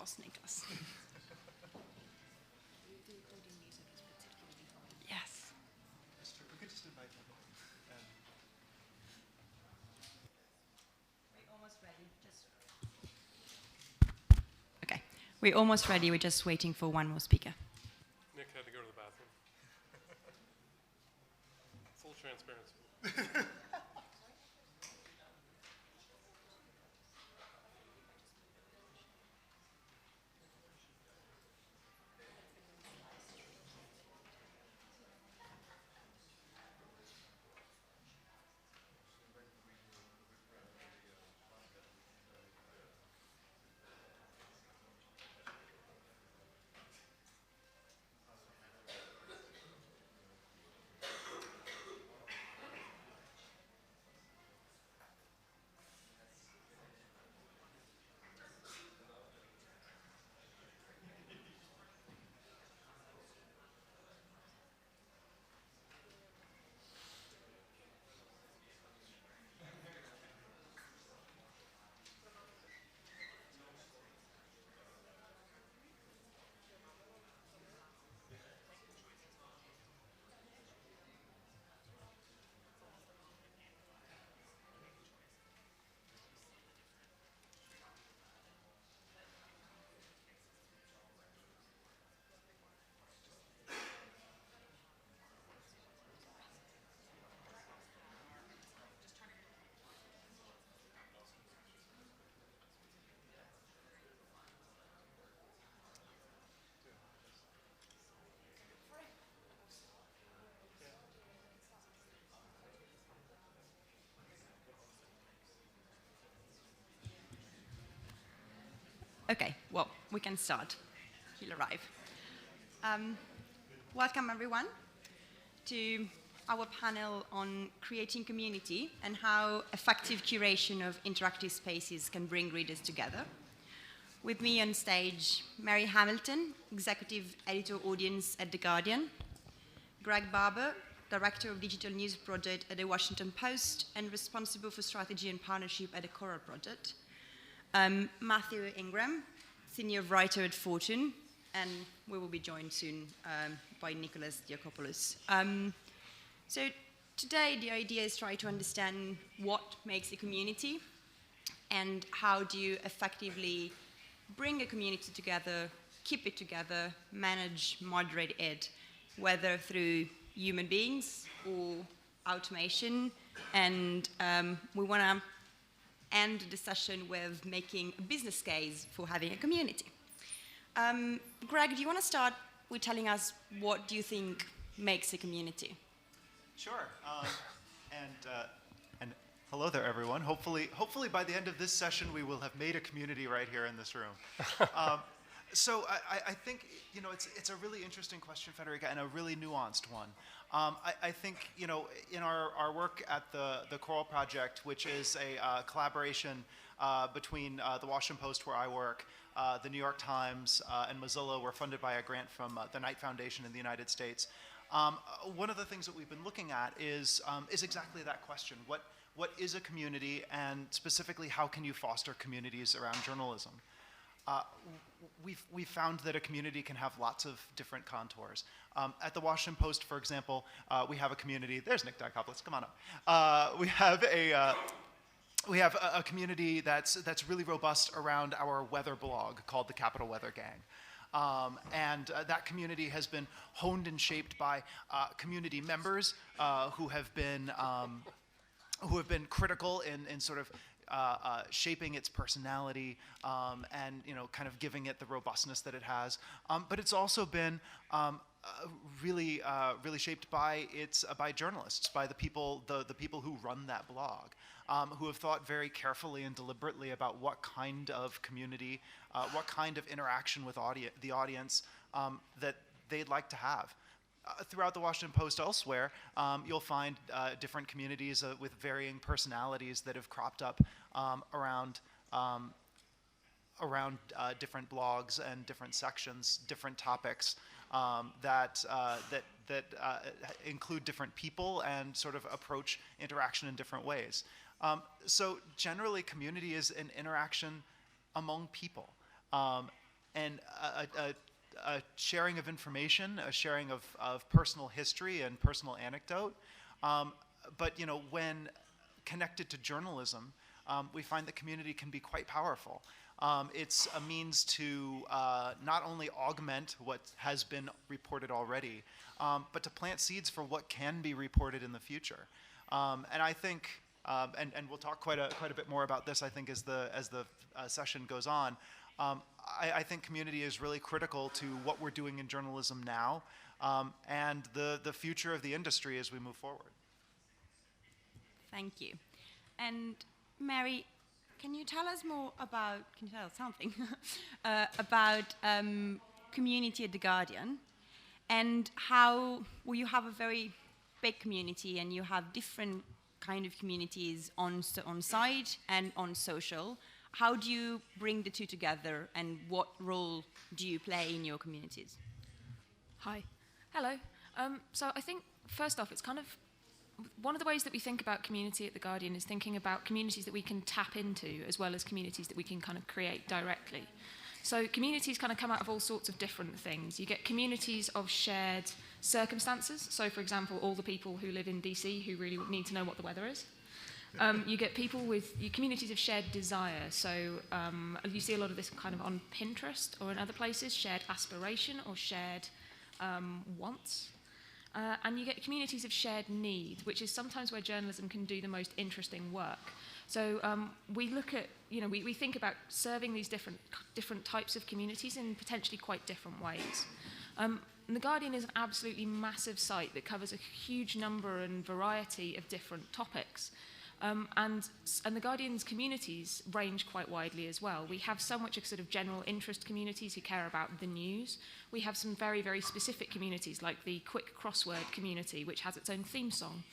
boss, Nicholas. Yes. We could just invite them. We're almost ready. Okay, we're almost ready. We're just waiting for one more speaker. Nick had to go to the bathroom. Full transparency. Okay, well, we can start. He'll arrive. Welcome, everyone, to our panel on creating community and how effective curation of interactive spaces can bring readers together. With me on stage, Mary Hamilton, Executive Editor Audience at The Guardian, Greg Barber, Director of Digital News Project at The Washington Post and responsible for strategy and partnership at the Coral Project, Mathew Ingram, Senior Writer at Fortune, and we will be joined soon by Nicholas Diakopoulos. So today the idea is try to understand what makes a community and how do you effectively bring a community together, keep it together, manage, moderate it, whether through human beings or automation. And we want to end the session with making a business case for having a community. Greg, do you want to start with telling us what do you think makes a community? Sure. And hello there, everyone. Hopefully by the end of this session, we will have made a community right here in this room. So I think it's a really interesting question, Federica, and a really nuanced one. I think in our work at the Coral Project, which is a collaboration between the Washington Post, where I work, the New York Times, and Mozilla, we're funded by a grant from the Knight Foundation in the United States. One of the things that we've been looking at is exactly that question: what is a community, and specifically, how can you foster communities around journalism? We've found that a community can have lots of different contours. At the Washington Post, for example, we have a community. There's Nick Diakopoulos. Come on up. We have a community that's really robust around our weather blog called the Capital Weather Gang. And that community has been honed and shaped by community members who have been critical in sort of shaping its personality and kind of giving it the robustness that it has. But it's also been really shaped by journalists, by the people who run that blog, who have thought very carefully and deliberately about what kind of community, what kind of interaction with the audience that they'd like to have. Throughout the Washington Post elsewhere, you'll find different communities with varying personalities that have cropped up around different blogs and different sections, different topics that include different people and sort of approach interaction in different ways. So generally, community is an interaction among people. and a sharing of information, a sharing of personal history and personal anecdote. But when connected to journalism, we find that community can be quite powerful. It's a means to not only augment what has been reported already, but to plant seeds for what can be reported in the future. And I think, and we'll talk quite a bit more about this, I think, as the session goes on. I think community is really critical to what we're doing in journalism now, and the future of the industry as we move forward. Thank you. And Mary, can you tell us more about, about community at The Guardian, and how, well, you have a very big community and you have different kind of communities on site and on social. How do you bring the two together, and what role do you play in your communities? Hi. Hello. So I think, first off, it's kind of one of the ways that we think about community at The Guardian is thinking about communities that we can tap into as well as communities that we can kind of create directly. So communities kind of come out of all sorts of different things. You get communities of shared circumstances. So, for example, all the people who live in DC who really need to know what the weather is. You get people with communities of shared desire. So you see a lot of this kind of on Pinterest or in other places, shared aspiration or shared wants. And you get communities of shared need, which is sometimes where journalism can do the most interesting work. So we look at, we think about serving these different types of communities in potentially quite different ways. And The Guardian is an absolutely massive site that covers a huge number and variety of different topics. And The Guardian's communities range quite widely as well. We have so much of sort of general interest communities who care about the news. We have some very, very specific communities like the quick crossword community, which has its own theme song,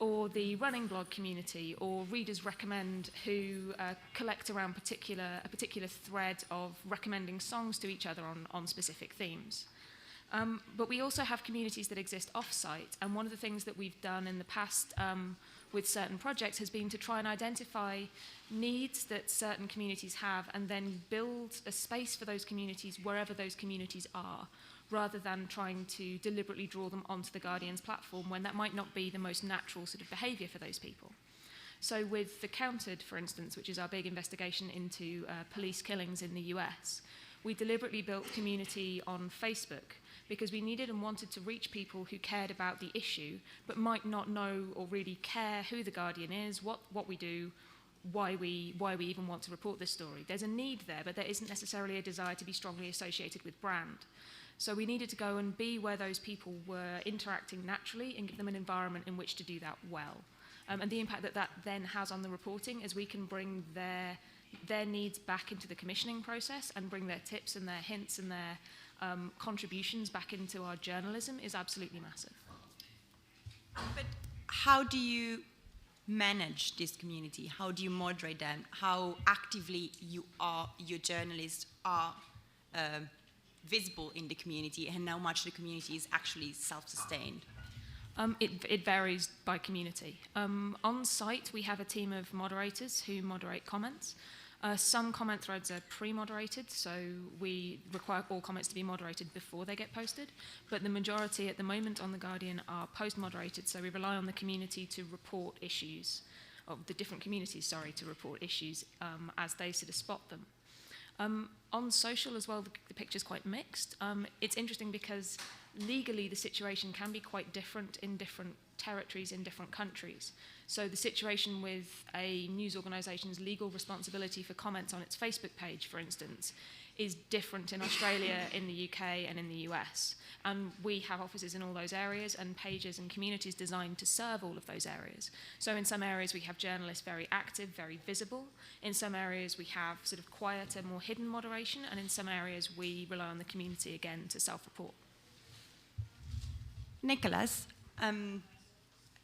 or the running blog community, or readers recommend who collect around a particular thread of recommending songs to each other on specific themes. But we also have communities that exist off-site, and one of the things that we've done in the past with certain projects has been to try and identify needs that certain communities have and then build a space for those communities wherever those communities are, rather than trying to deliberately draw them onto The Guardian's platform when that might not be the most natural sort of behaviour for those people. So with The Counted, for instance, which is our big investigation into police killings in the US, we deliberately built community on Facebook because we needed and wanted to reach people who cared about the issue but might not know or really care who The Guardian is, what we do, why we even want to report this story. There's a need there, but there isn't necessarily a desire to be strongly associated with brand. So we needed to go and be where those people were interacting naturally and give them an environment in which to do that well. And the impact that then has on the reporting is we can bring their needs back into the commissioning process and bring their tips and their hints and their contributions back into our journalism is absolutely massive. But how do you manage this community? How do you moderate them? How actively your journalists are visible in the community, and how much the community is actually self-sustained? It varies by community. On site, we have a team of moderators who moderate comments. Some comment threads are pre-moderated, so we require all comments to be moderated before they get posted. But the majority at the moment on The Guardian are post-moderated, so we rely on the community to report issues, or the different communities, to report issues as they sort of spot them. On social as well, the picture's quite mixed. It's interesting because legally the situation can be quite different in different territories in different countries. So the situation with a news organisation's legal responsibility for comments on its Facebook page, for instance, is different in Australia, in the UK and in the US. And we have offices in all those areas and pages and communities designed to serve all of those areas. So in some areas we have journalists very active, very visible. In some areas we have sort of quieter, more hidden moderation. And in some areas we rely on the community again to self-report. Nicholas,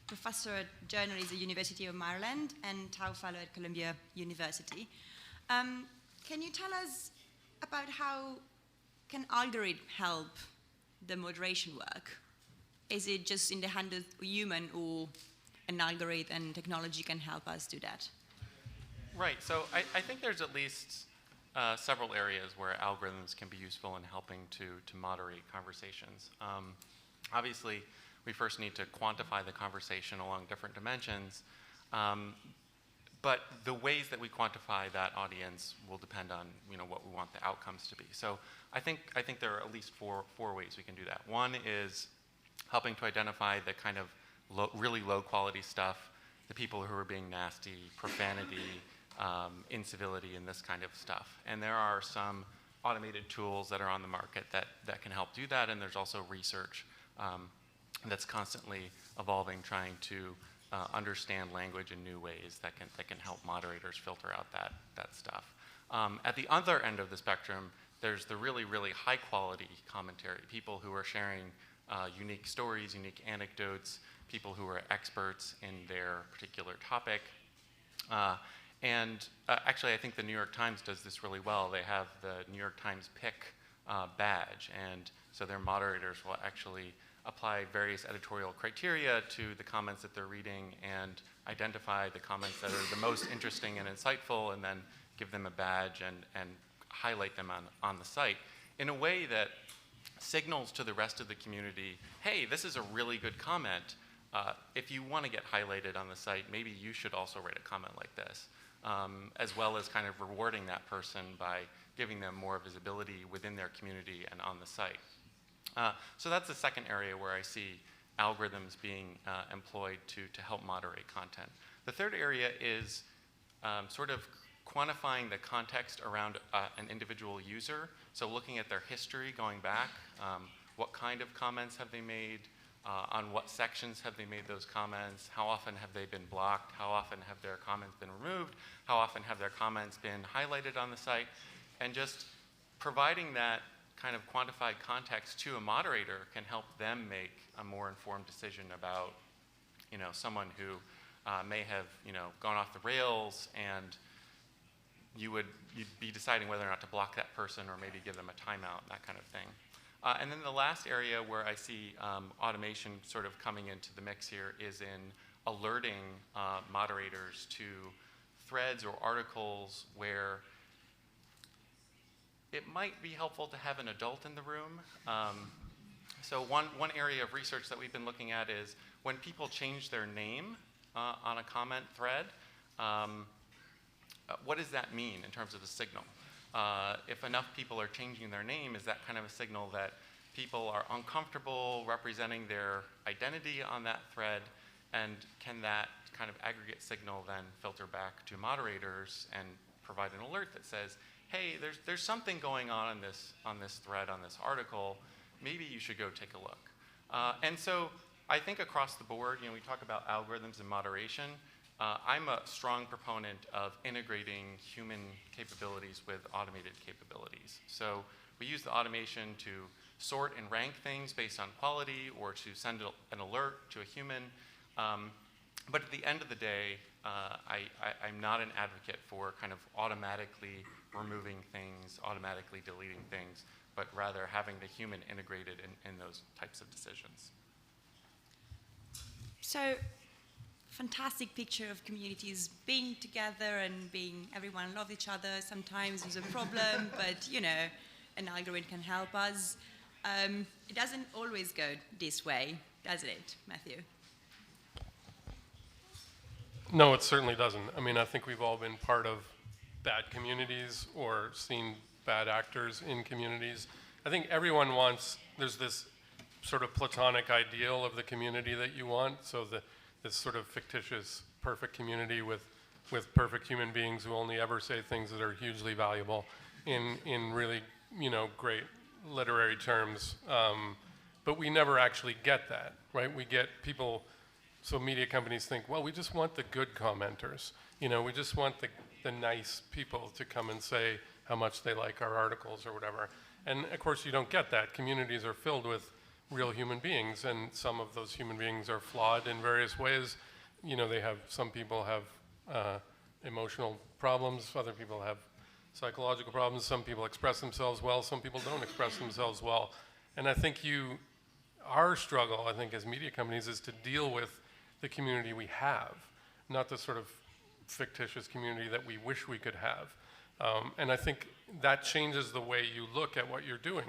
professor at journalism at the University of Maryland and Tau Fellow at Columbia University. Can you tell us about how can algorithm help the moderation work? Is it just in the hand of a human, or an algorithm and technology can help us do that? Right, so I think there's at least several areas where algorithms can be useful in helping to moderate conversations. Obviously, we first need to quantify the conversation along different dimensions, but the ways that we quantify that audience will depend on what we want the outcomes to be. So I think there are at least four ways we can do that. One is helping to identify the kind of really low quality stuff, the people who are being nasty, profanity, incivility, and this kind of stuff. And there are some automated tools that are on the market that can help do that, and there's also research that's constantly evolving, trying to understand language in new ways that can help moderators filter out that stuff. At the other end of the spectrum, there's the really, really high quality commentary, people who are sharing unique stories, unique anecdotes, people who are experts in their particular topic. Actually, I think the New York Times does this really well. They have the New York Times Pick badge, and so their moderators will actually apply various editorial criteria to the comments that they're reading and identify the comments that are the most interesting and insightful, and then give them a badge and highlight them on the site in a way that signals to the rest of the community, hey, this is a really good comment. If you want to get highlighted on the site, maybe you should also write a comment like this, as well as kind of rewarding that person by giving them more visibility within their community and on the site. So that's the second area where I see algorithms being employed to help moderate content. The third area is sort of quantifying the context around an individual user. So looking at their history going back, what kind of comments have they made, on what sections have they made those comments, how often have they been blocked, how often have their comments been removed, how often have their comments been highlighted on the site, and just providing that kind of quantified context to a moderator can help them make a more informed decision about someone who may have gone off the rails, and you'd be deciding whether or not to block that person or maybe give them a timeout, that kind of thing. And then the last area where I see automation sort of coming into the mix here is in alerting moderators to threads or articles where it might be helpful to have an adult in the room. So one area of research that we've been looking at is when people change their name on a comment thread, what does that mean in terms of a signal? If enough people are changing their name, is that kind of a signal that people are uncomfortable representing their identity on that thread? And can that kind of aggregate signal then filter back to moderators and provide an alert that says, hey, there's something going on this thread, on this article. Maybe you should go take a look. And so I think across the board, we talk about algorithms and moderation. I'm a strong proponent of integrating human capabilities with automated capabilities. So we use the automation to sort and rank things based on quality or to send an alert to a human. But at the end of the day, I'm not an advocate for kind of automatically removing things, automatically deleting things, but rather having the human integrated in those types of decisions. So, fantastic picture of communities being together and everyone love each other. Sometimes there's a problem, but an algorithm can help us. It doesn't always go this way, does it, Mathew? No, it certainly doesn't. I mean, I think we've all been part of bad communities or seen bad actors in communities. I think everyone there's this sort of platonic ideal of the community that you want. So this sort of fictitious perfect community with perfect human beings who only ever say things that are hugely valuable in really, great literary terms. But we never actually get that, right? We get people, so media companies think, well, we just want the good commenters. We just want the nice people to come and say how much they like our articles or whatever. And of course you don't get that. Communities are filled with real human beings, and some of those human beings are flawed in various ways. Some people have emotional problems, other people have psychological problems, some people express themselves well, some people don't express themselves well. And I think our struggle, I think, as media companies is to deal with the community we have, not the sort of fictitious community that we wish we could have. And I think that changes the way you look at what you're doing.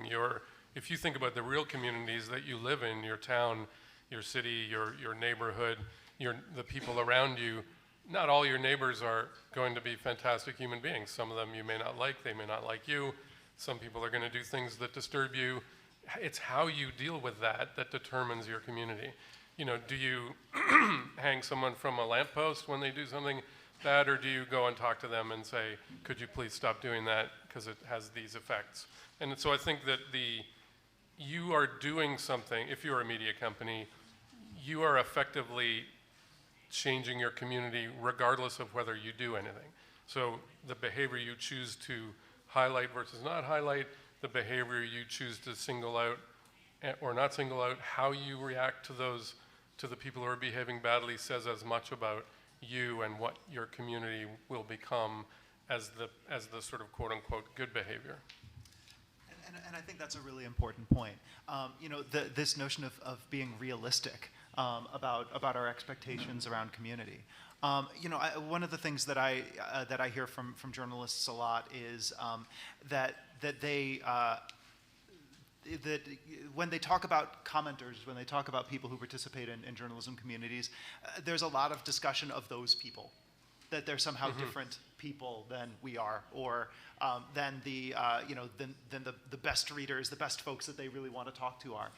If you think about the real communities that you live in, your town, your city, your neighborhood, the people around you, not all your neighbors are going to be fantastic human beings. Some of them you may not like, they may not like you. Some people are going to do things that disturb you. It's how you deal with that determines your community. Do you hang someone from a lamppost when they do something bad, or do you go and talk to them and say, could you please stop doing that because it has these effects? And so I think that you are doing something, if you're a media company, you are effectively changing your community regardless of whether you do anything. So the behavior you choose to highlight versus not highlight, the behavior you choose to single out or not single out, how you react to the people who are behaving badly says as much about you and what your community will become as the sort of quote unquote good behavior. And I think that's a really important point. This notion of being realistic about our expectations around community. One of the things that I hear from journalists a lot is that when they talk about commenters, when they talk about people who participate in journalism communities, there's a lot of discussion of those people, that they're somehow different people than we are, or than the best readers, the best folks that they really want to talk to are.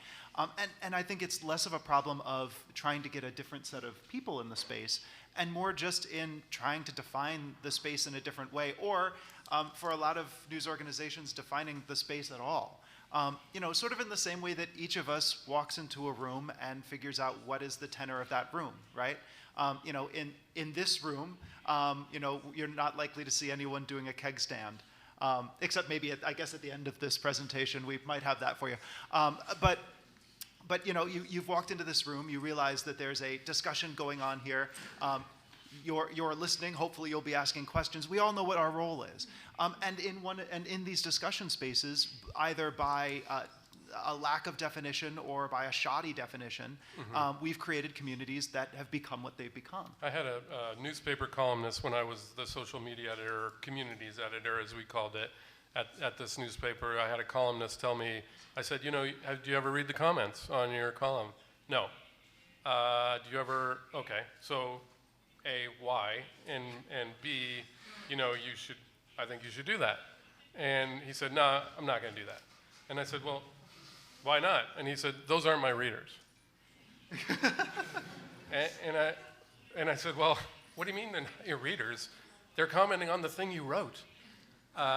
And I think it's less of a problem of trying to get a different set of people in the space, and more just in trying to define the space in a different way, or for a lot of news organizations, defining the space at all. Sort of in the same way that each of us walks into a room and figures out what is the tenor of that room, right? In this room, you're not likely to see anyone doing a keg stand, except maybe I guess at the end of this presentation we might have that for you. But you've walked into this room, you realize that there's a discussion going on here. You're listening. Hopefully, you'll be asking questions. We all know what our role is, and in these discussion spaces, either by a lack of definition or by a shoddy definition, we've created communities that have become what they've become. I had a newspaper columnist when I was the social media editor, or communities editor, as we called it, at this newspaper. I had a columnist tell me, I said, do you ever read the comments on your column? No. Do you ever? Okay, so. A, why, and B, I think you should do that. And he said, no, I'm not going to do that. And I said, well, why not? And he said, those aren't my readers. and I said, well, what do you mean they're not your readers? They're commenting on the thing you wrote.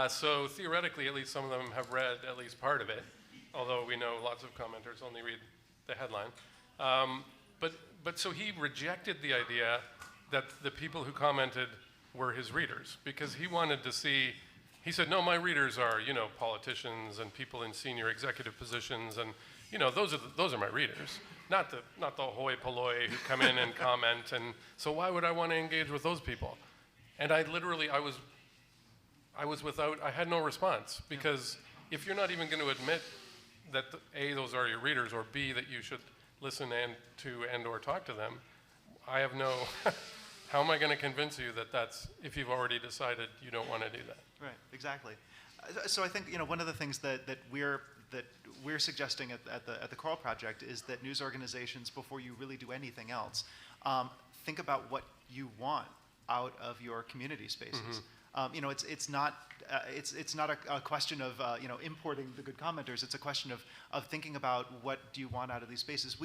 So theoretically, at least some of them have read at least part of it, although we know lots of commenters only read the headline. But so he rejected the idea that the people who commented were his readers, because he wanted to see, he said, no, my readers are, politicians and people in senior executive positions, and, those are my readers, not the hoi polloi who come in and comment, and so why would I want to engage with those people? And I had no response, because if you're not even going to admit that A, those are your readers, or B, that you should listen and or talk to them, I have no, how am I going to convince you that that's, if you've already decided you don't want to do that? Right, exactly. So I think, one of the things that we're suggesting at the Coral Project is that news organizations, before you really do anything else, think about what you want out of your community spaces. It's not a question of importing the good commenters. It's a question of thinking about what do you want out of these spaces.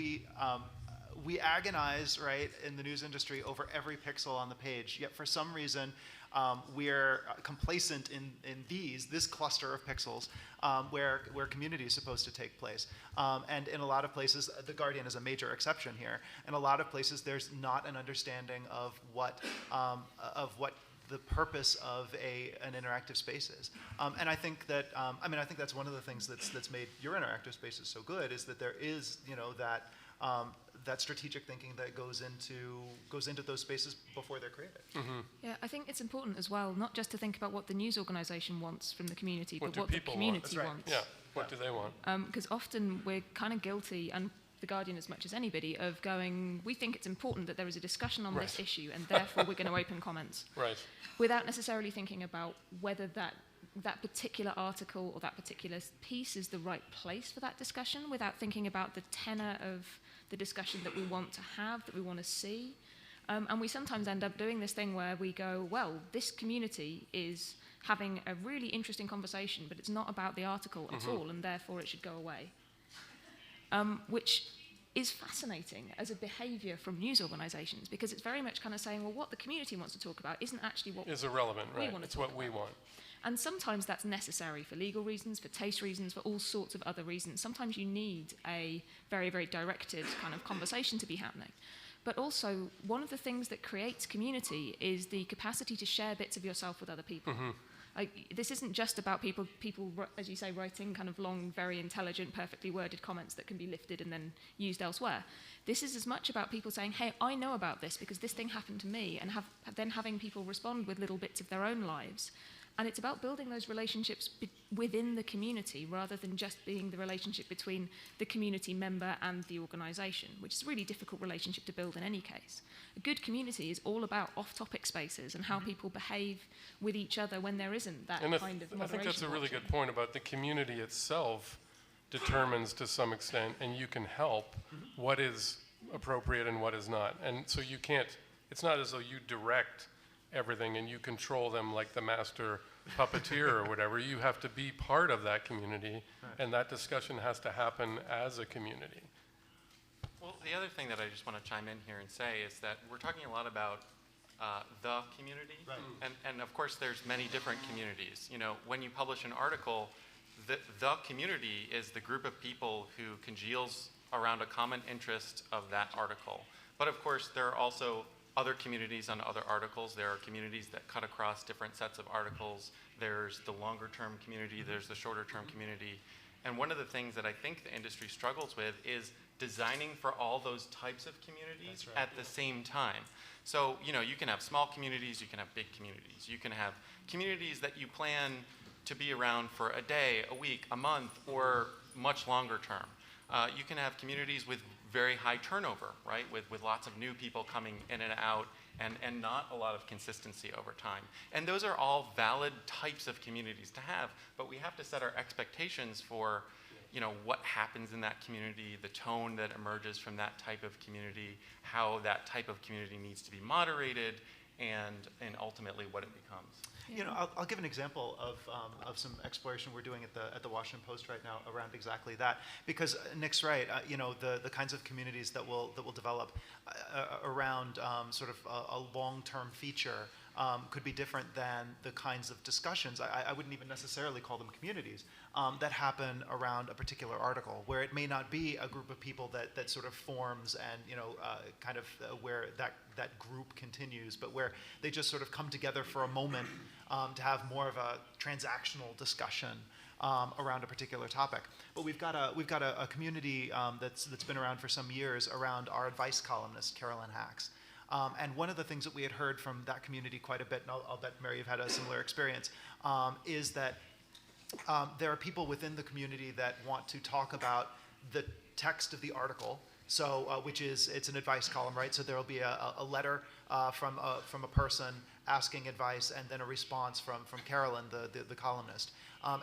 We agonize, right, in the news industry over every pixel on the page, yet for some reason we're complacent in this cluster of pixels where community is supposed to take place. And in a lot of places, The Guardian is a major exception here. In a lot of places, there's not an understanding of what the purpose of an interactive space is. And I think that, I think that's one of the things that's made your interactive spaces so good, is that there is, that strategic thinking that goes into those spaces before they're created. Yeah, I think it's important as well, not just to think about what the news organisation wants from the community, What but what the community want? wants. Yeah, what do they want? Because often we're kind of guilty, and The Guardian as much as anybody, of going, we think it's important that there is a discussion on this issue, and therefore we're going to open comments. Right. Without necessarily thinking about whether that particular article or that particular piece is the right place for that discussion, without thinking about the tenor of the discussion that we want to have, that we want to see. And we sometimes end up doing this thing where we go, well, this community is having a really interesting conversation, but it's not about the article at all, and therefore it should go away. Which is fascinating as a behavior from news organizations, because it's very much kind of saying, well, what the community wants to talk about isn't actually what is irrelevant, we right? want to It's talk what we about. want. And sometimes that's necessary for legal reasons, for taste reasons, for all sorts of other reasons. Sometimes you need a very, very directed kind of conversation to be happening. But also, one of the things that creates community is the capacity to share bits of yourself with other people. Like, this isn't just about people, as you say, writing kind of long, very intelligent, perfectly worded comments that can be lifted and then used elsewhere. This is as much about people saying, hey, I know about this because this thing happened to me, and then having people respond with little bits of their own lives. And it's about building those relationships within the community rather than just being the relationship between the community member and the organisation, which is a really difficult relationship to build in any case. A good community is all about off-topic spaces and how people behave with each other when there isn't that kind of moderation. I think that's a really good point about the community itself determines to some extent, and you can help what is appropriate and what is not. And so you can't, it's not as though you direct everything and you control them like the master puppeteer or whatever. You have to be part of that community, and that discussion has to happen as a community. Well, the other thing that I just want to chime in here and say is that we're talking a lot about the community, and of course there's many different communities. You know, when you publish an article, the community is the group of people who congeals around a common interest of that article. But of course there are also other communities on other articles. There are communities that cut across different sets of articles. There's the longer term community, there's the shorter term community. And one of the things that I think the industry struggles with is designing for all those types of communities at the same time. So, you know, you can have small communities, you can have big communities. You can have communities that you plan to be around for a day, a week, a month, or much longer term. You can have communities with very high turnover, right, with lots of new people coming in and out, and not a lot of consistency over time. And those are all valid types of communities to have, but we have to set our expectations for, you know, what happens in that community, the tone that emerges from that type of community, how that type of community needs to be moderated, and ultimately what it becomes. You know, I'll give an example of some exploration we're doing at the Washington Post right now around exactly that, because Nick's right. You know, the kinds of communities that will develop around sort of a long-term feature could be different than the kinds of discussions. I wouldn't even necessarily call them communities that happen around a particular article, where it may not be a group of people that sort of forms and, you know, kind of where that group continues, but where they just sort of come together for a moment to have more of a transactional discussion around a particular topic. But we've got a community that's been around for some years around our advice columnist, Carolyn Hacks. And one of the things that we had heard from that community quite a bit, and I'll bet, Mary, you've had a similar experience, is that there are people within the community that want to talk about the text of the article, so it's an advice column, right? So there will be a letter from a person asking advice, and then a response from Carolyn, the columnist.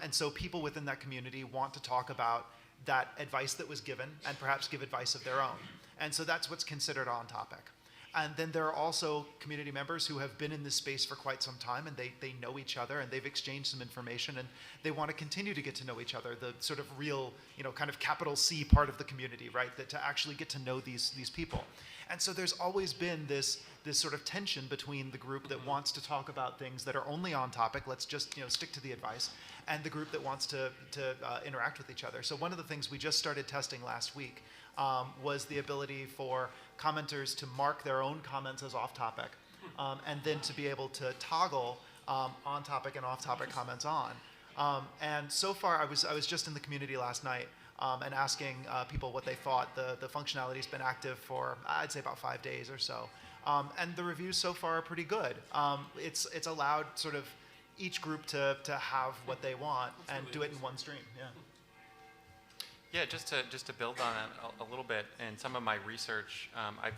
And so people within that community want to talk about that advice that was given, and perhaps give advice of their own. And so that's what's considered on topic. And then there are also community members who have been in this space for quite some time, and they know each other, and they've exchanged some information, and they want to continue to get to know each other, the sort of real, you know, kind of capital C part of the community, right, that to actually get to know these people. And so there's always been this sort of tension between the group that wants to talk about things that are only on topic, let's just, you know, stick to the advice, and the group that wants to interact with each other. So one of the things we just started testing last week was the ability for commenters to mark their own comments as off-topic, and then to be able to toggle on-topic and off-topic comments on. And so far, I was just in the community last night and asking people what they thought. The functionality's been active for, I'd say, about 5 days or so. And the reviews so far are pretty good. It's allowed sort of each group to have what they want and do it in one stream. Yeah. Yeah, just to build on it a little bit, in some of my research, I've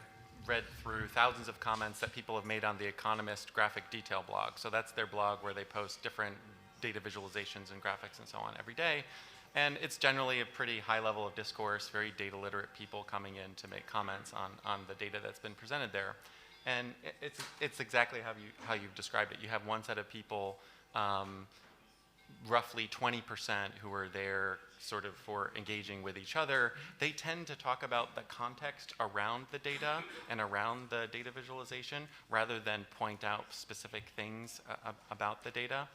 read through thousands of comments that people have made on The Economist graphic detail blog. So that's their blog where they post different data visualizations and graphics and so on every day. And it's generally a pretty high level of discourse, very data literate people coming in to make comments on the data that's been presented there. And it's exactly how you've described it. You have one set of people, roughly 20% who are there sort of for engaging with each other. They tend to talk about the context around the data and around the data visualization rather than point out specific things about the data.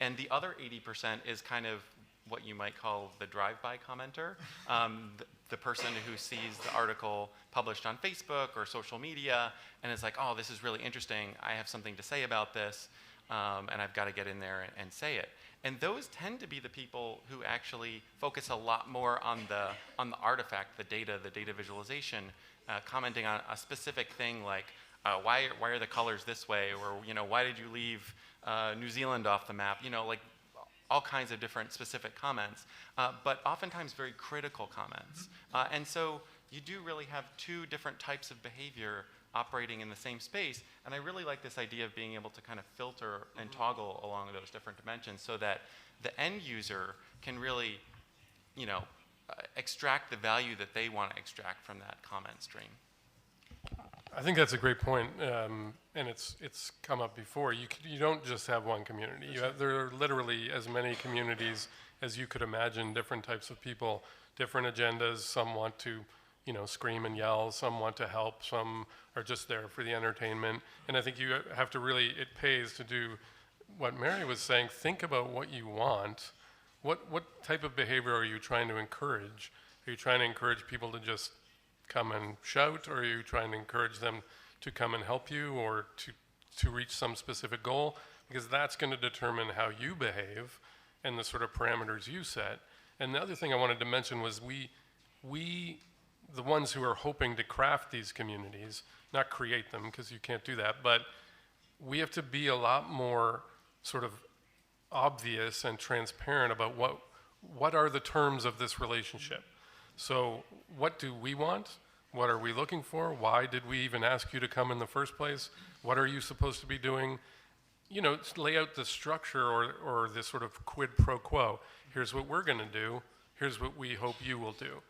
And the other 80% is kind of what you might call the drive-by commenter, the person who sees the article published on Facebook or social media and is like, oh, this is really interesting. I have something to say about this, and I've got to get in there and say it. And those tend to be the people who actually focus a lot more on the artifact, the data visualization, commenting on a specific thing like, why are the colors this way, or why did you leave New Zealand off the map? Like all kinds of different specific comments, but oftentimes very critical comments. And so you do really have two different types of behavior operating in the same space. And I really like this idea of being able to kind of filter and toggle along those different dimensions so that the end user can really, extract the value that they want to extract from that comment stream. I think that's a great point, and it's come up before. You don't just have one community. There are literally as many communities as you could imagine, different types of people, different agendas. Some want to scream and yell, some want to help, some are just there for the entertainment. And I think you have to really, it pays to do what Mary was saying, think about what you want. What type of behavior are you trying to encourage? Are you trying to encourage people to just come and shout, or are you trying to encourage them to come and help you or to reach some specific goal? Because that's going to determine how you behave and the sort of parameters you set. And the other thing I wanted to mention was we the ones who are hoping to craft these communities, not create them because you can't do that, but we have to be a lot more sort of obvious and transparent about what are the terms of this relationship. So what do we want? What are we looking for? Why did we even ask you to come in the first place? What are you supposed to be doing? Lay out the structure or this sort of quid pro quo. Here's what we're going to do. Here's what we hope you will do.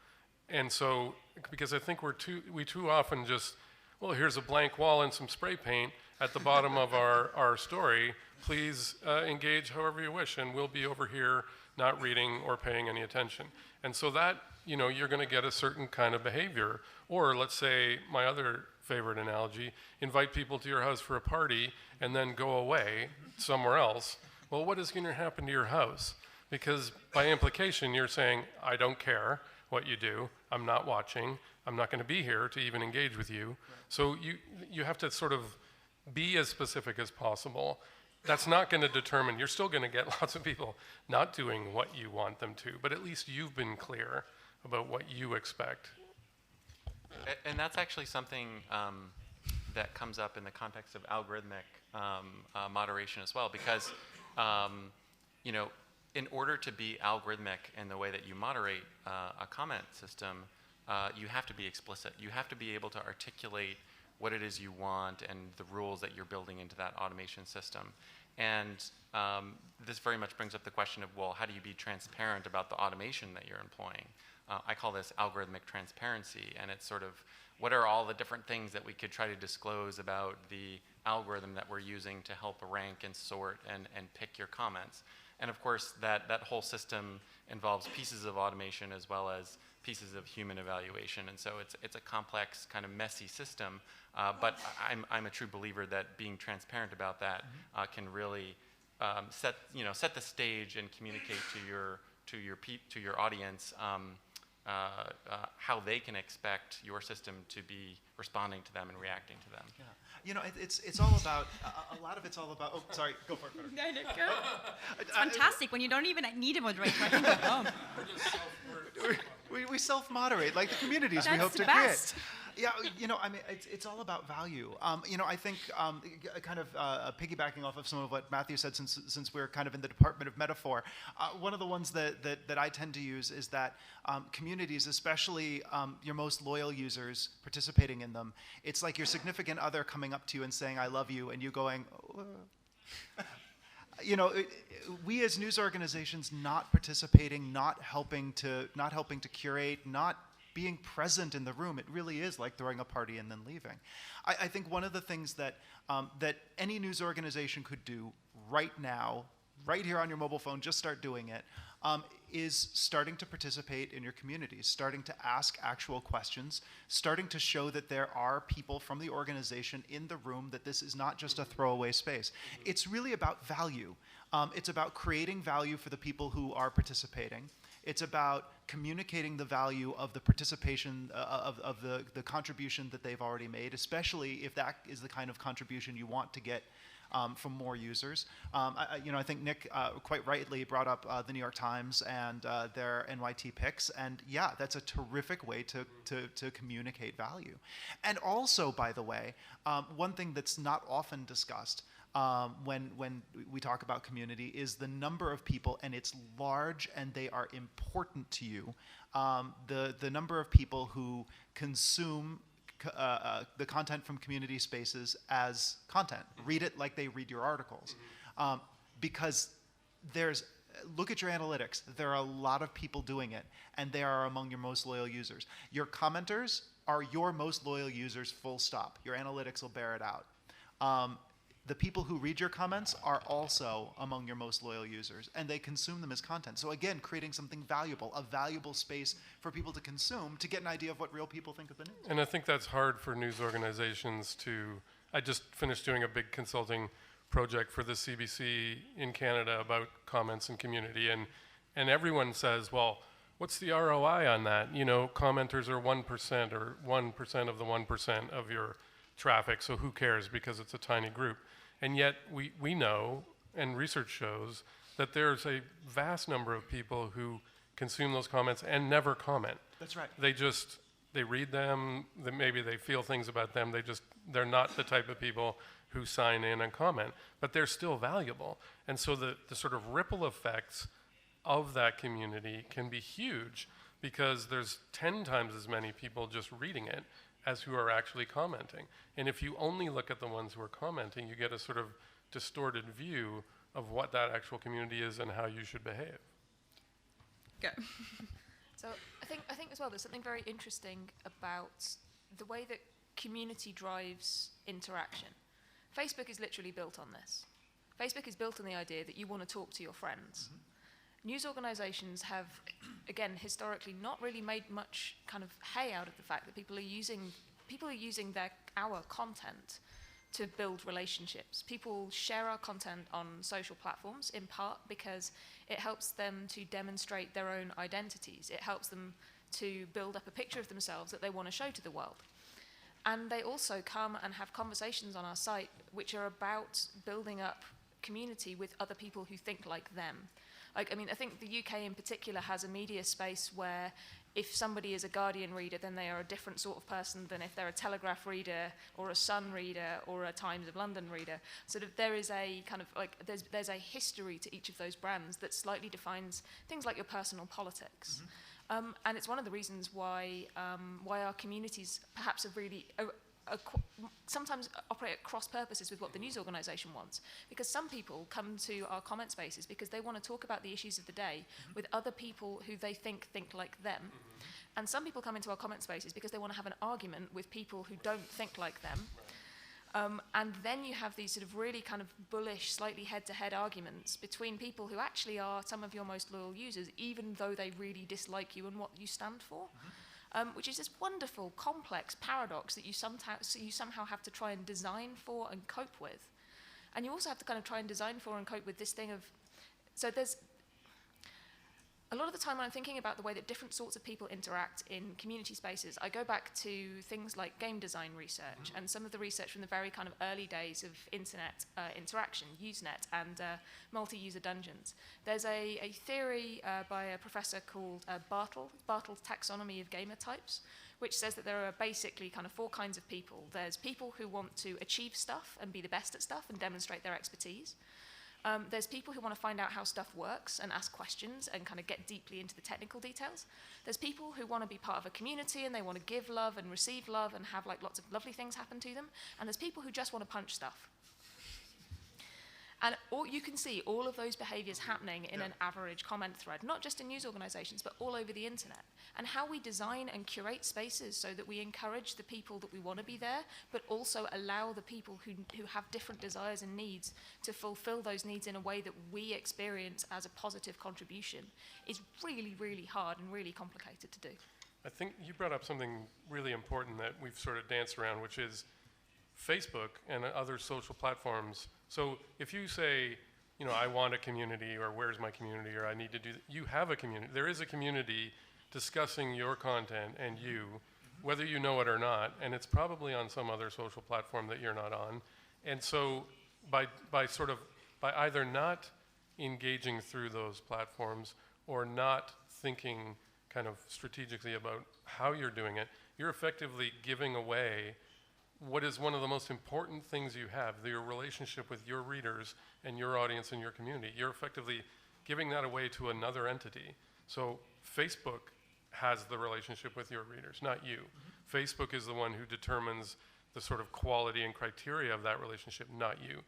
And so, because I think we too often just, well, here's a blank wall and some spray paint at the bottom of our story. Please engage however you wish, and we'll be over here not reading or paying any attention. And so that, you're going to get a certain kind of behavior. Or let's say, my other favorite analogy, invite people to your house for a party and then go away somewhere else. Well, what is going to happen to your house? Because by implication, you're saying, I don't care what you do. I'm not watching. I'm not going to be here to even engage with you. Right. So you have to sort of be as specific as possible. That's not going to determine, you're still going to get lots of people not doing what you want them to, but at least you've been clear about what you expect. And that's actually something that comes up in the context of algorithmic moderation as well, because in order to be algorithmic in the way that you moderate a comment system, you have to be explicit. You have to be able to articulate what it is you want and the rules that you're building into that automation system. And this very much brings up the question of, well, how do you be transparent about the automation that you're employing? I call this algorithmic transparency, and it's sort of, what are all the different things that we could try to disclose about the algorithm that we're using to help rank and sort and pick your comments? And of course, that whole system involves pieces of automation as well as pieces of human evaluation. And so it's a complex, kind of messy system. But I'm a true believer that being transparent about that can really set the stage and communicate to your audience how they can expect your system to be responding to them and reacting to them. Yeah. It's all about, a lot of it's all about, oh, sorry, go for it. No, go. It's fantastic when you don't even need a moderator. I can go home. We self-moderate, like the communities we That's hope the to best. create. Yeah, I mean, it's all about value. I think kind of piggybacking off of some of what Mathew said, since we're kind of in the department of metaphor, one of the ones that I tend to use is that communities, especially your most loyal users participating in them, it's like your significant other coming up to you and saying, "I love you," and you going, we as news organizations not participating, not helping to curate, not being present in the room, it really is like throwing a party and then leaving. I think one of the things that any news organization could do right now, right here on your mobile phone, just start doing it, is starting to participate in your communities, starting to ask actual questions, starting to show that there are people from the organization in the room, that this is not just a throwaway space. It's really about value. It's about creating value for the people who are participating. It's about communicating the value of the participation, of the contribution that they've already made, especially if that is the kind of contribution you want to get from more users. I think Nick quite rightly brought up the New York Times and their NYT picks, and yeah, that's a terrific way to communicate value. And also, by the way, one thing that's not often discussed when we talk about community is the number of people, and it's large and they are important to you, the number of people who consume the content from community spaces as content. Read it like they read your articles. Because look at your analytics. There are a lot of people doing it, and they are among your most loyal users. Your commenters are your most loyal users, full stop. Your analytics will bear it out. The people who read your comments are also among your most loyal users, and they consume them as content. So again, creating something valuable, a valuable space for people to consume, to get an idea of what real people think of the news. And I think that's hard for news organizations I just finished doing a big consulting project for the CBC in Canada about comments and community, and everyone says, well, what's the ROI on that? Commenters are 1% or 1% of the 1% of your traffic, so who cares, because it's a tiny group. And yet we know, and research shows, that there's a vast number of people who consume those comments and never comment. That's right. They read them, maybe they feel things about them, they're not the type of people who sign in and comment, but they're still valuable. And so the sort of ripple effects of that community can be huge, because there's 10 times as many people just reading it as who are actually commenting. And if you only look at the ones who are commenting, you get a sort of distorted view of what that actual community is and how you should behave. Go. So I think as well, there's something very interesting about the way that community drives interaction. Facebook is literally built on this. Facebook is built on the idea that you want to talk to your friends. Mm-hmm. News organizations have, again, historically not really made much kind of hay out of the fact that people are using our content to build relationships. People share our content on social platforms in part because it helps them to demonstrate their own identities. It helps them to build up a picture of themselves that they want to show to the world. And they also come and have conversations on our site which are about building up community with other people who think like them. I think the UK in particular has a media space where if somebody is a Guardian reader, then they are a different sort of person than if they're a Telegraph reader or a Sun reader or a Times of London reader. Sort of there is a kind of there's a history to each of those brands that slightly defines things like your personal politics. Mm-hmm. And it's one of the reasons why our communities perhaps have really sometimes operate at cross purposes with what the news organisation wants, because some people come to our comment spaces because they want to talk about the issues of the day mm-hmm. with other people who they think like them, mm-hmm. and some people come into our comment spaces because they want to have an argument with people who don't think like them. And then you have these sort of really kind of bullish, slightly head-to-head arguments between people who actually are some of your most loyal users, even though they really dislike you and what you stand for. Mm-hmm. Which is this wonderful, complex paradox that you somehow have to try and design for and cope with. And you also have to kind of try and design for and cope with this thing of, so there's, a lot of the time when I'm thinking about the way that different sorts of people interact in community spaces, I go back to things like game design research and some of the research from the very kind of early days of internet interaction, Usenet, and multi-user dungeons. There's a theory by a professor called Bartle's taxonomy of gamer types, which says that there are basically kind of 4 kinds of people. There's people who want to achieve stuff and be the best at stuff and demonstrate their expertise. There's people who want to find out how stuff works and ask questions and kind of get deeply into the technical details. There's people who want to be part of a community and they want to give love and receive love and have like lots of lovely things happen to them. And there's people who just want to punch stuff. And you can see all of those behaviors happening in an average comment thread, not just in news organizations, but all over the internet. And how we design and curate spaces so that we encourage the people that we want to be there, but also allow the people who have different desires and needs to fulfill those needs in a way that we experience as a positive contribution is really, really hard and really complicated to do. I think you brought up something really important that we've sort of danced around, which is Facebook and other social platforms. So if you say, you know, I want a community, or where's my community, or I need to do, you have a community. There is a community discussing your content and you, whether you know it or not, and it's probably on some other social platform that you're not on. And so by either not engaging through those platforms or not thinking kind of strategically about how you're doing it, you're effectively giving away what is one of the most important things you have, your relationship with your readers and your audience and your community. You're effectively giving that away to another entity. So Facebook has the relationship with your readers, not you. Facebook is the one who determines the sort of quality and criteria of that relationship, not you.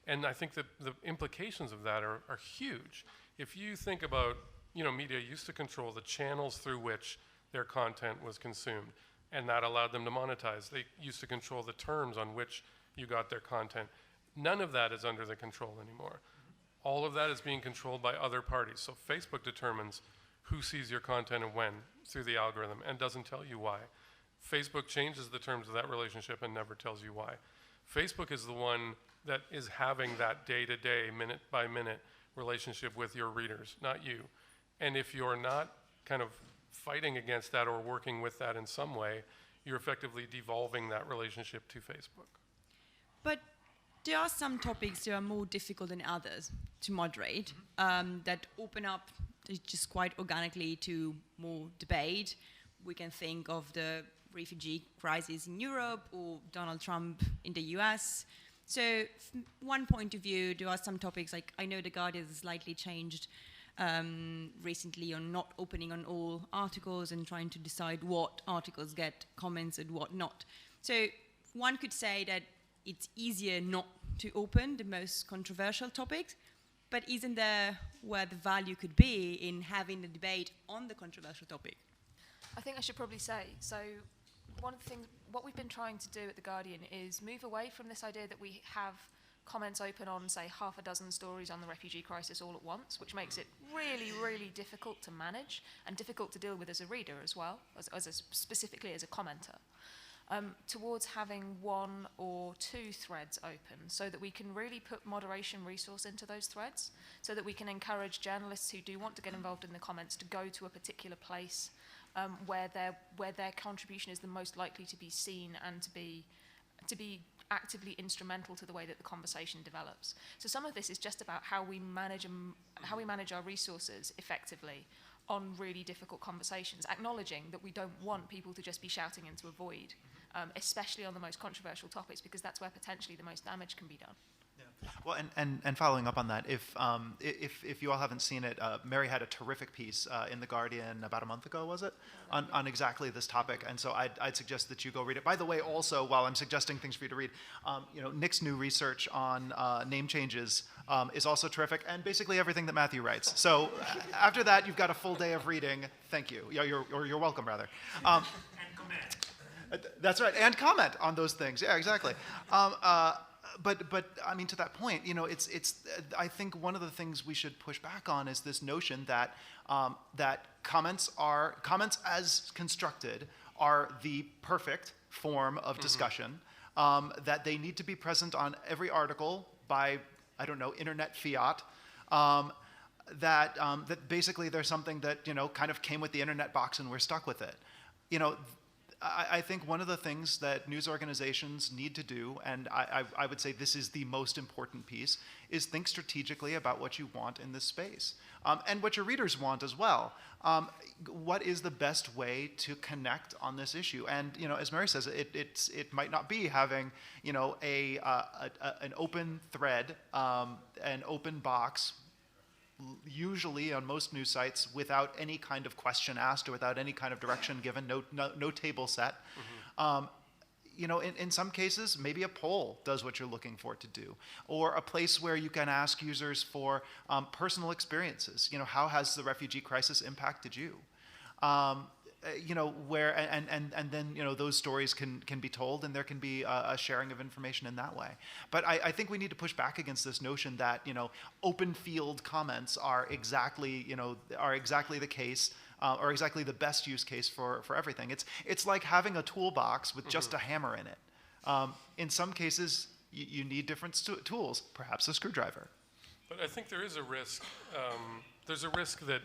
And I think that the implications of that are huge. If you think about, you know, media used to control the channels through which their content was consumed, and that allowed them to monetize. They used to control the terms on which you got their content. None of that is under the control anymore. All of that is being controlled by other parties. So Facebook determines who sees your content and when through the algorithm and doesn't tell you why. Facebook changes the terms of that relationship and never tells you why. Facebook is the one that is having that day-to-day, minute-by-minute relationship with your readers, not you. And if you're not kind of fighting against that or working with that in some way, you're effectively devolving that relationship to Facebook. But there are some topics that are more difficult than others to moderate, that open up just quite organically to more debate. We can think of the refugee crisis in Europe or Donald Trump in the US. So from one point of view, there are some topics, like I know The Guardian has slightly changed recently on not opening on all articles and trying to decide what articles get comments and what not. So one could say that it's easier not to open the most controversial topics, but isn't there where the value could be in having the debate on the controversial topic? I think I should probably say, so one of the things, what we've been trying to do at The Guardian is move away from this idea that we have comments open on, say, 6 stories on the refugee crisis all at once, which makes it really, really difficult to manage and difficult to deal with as a reader as well, specifically as a commenter, towards having 1 or 2 threads open so that we can really put moderation resource into those threads, so that we can encourage journalists who do want to get involved in the comments to go to a particular place where their contribution is the most likely to be seen and to be actively instrumental to the way that the conversation develops. So some of this is just about how we manage our resources effectively on really difficult conversations, acknowledging that we don't want people to just be shouting into a void, especially on the most controversial topics, because that's where potentially the most damage can be done. Yeah. Well, and following up on that, if you all haven't seen it, Mary had a terrific piece in The Guardian about a month ago, was it, on exactly this topic, and so I'd suggest that you go read it. By the way, also, while I'm suggesting things for you to read, Nick's new research on name changes is also terrific, and basically everything that Mathew writes. So after that, you've got a full day of reading. Thank you. You're welcome, rather. And comment. That's right, and comment on those things. Yeah, exactly. But I mean, to that point, it's. I think one of the things we should push back on is this notion that that comments as constructed are the perfect form of discussion. That they need to be present on every article by, I don't know, internet fiat. that basically there's something that, kind of came with the internet box and we're stuck with it. I think one of the things that news organizations need to do, and I would say this is the most important piece, is think strategically about what you want in this space, and what your readers want as well. What is the best way to connect on this issue? And as Mary says, it might not be having an open thread, an open box, usually on most news sites, without any kind of question asked or without any kind of direction given, no table set. In some cases, maybe a poll does what you're looking for it to do, or a place where you can ask users for personal experiences. How has the refugee crisis impacted you? Where and then those stories can be told, and there can be a sharing of information in that way. But I think we need to push back against this notion that open field comments are exactly the case, or exactly the best use case for everything. It's like having a toolbox with just a hammer in it. In some cases, you need different tools, perhaps a screwdriver. But I think there is a risk. There's a risk that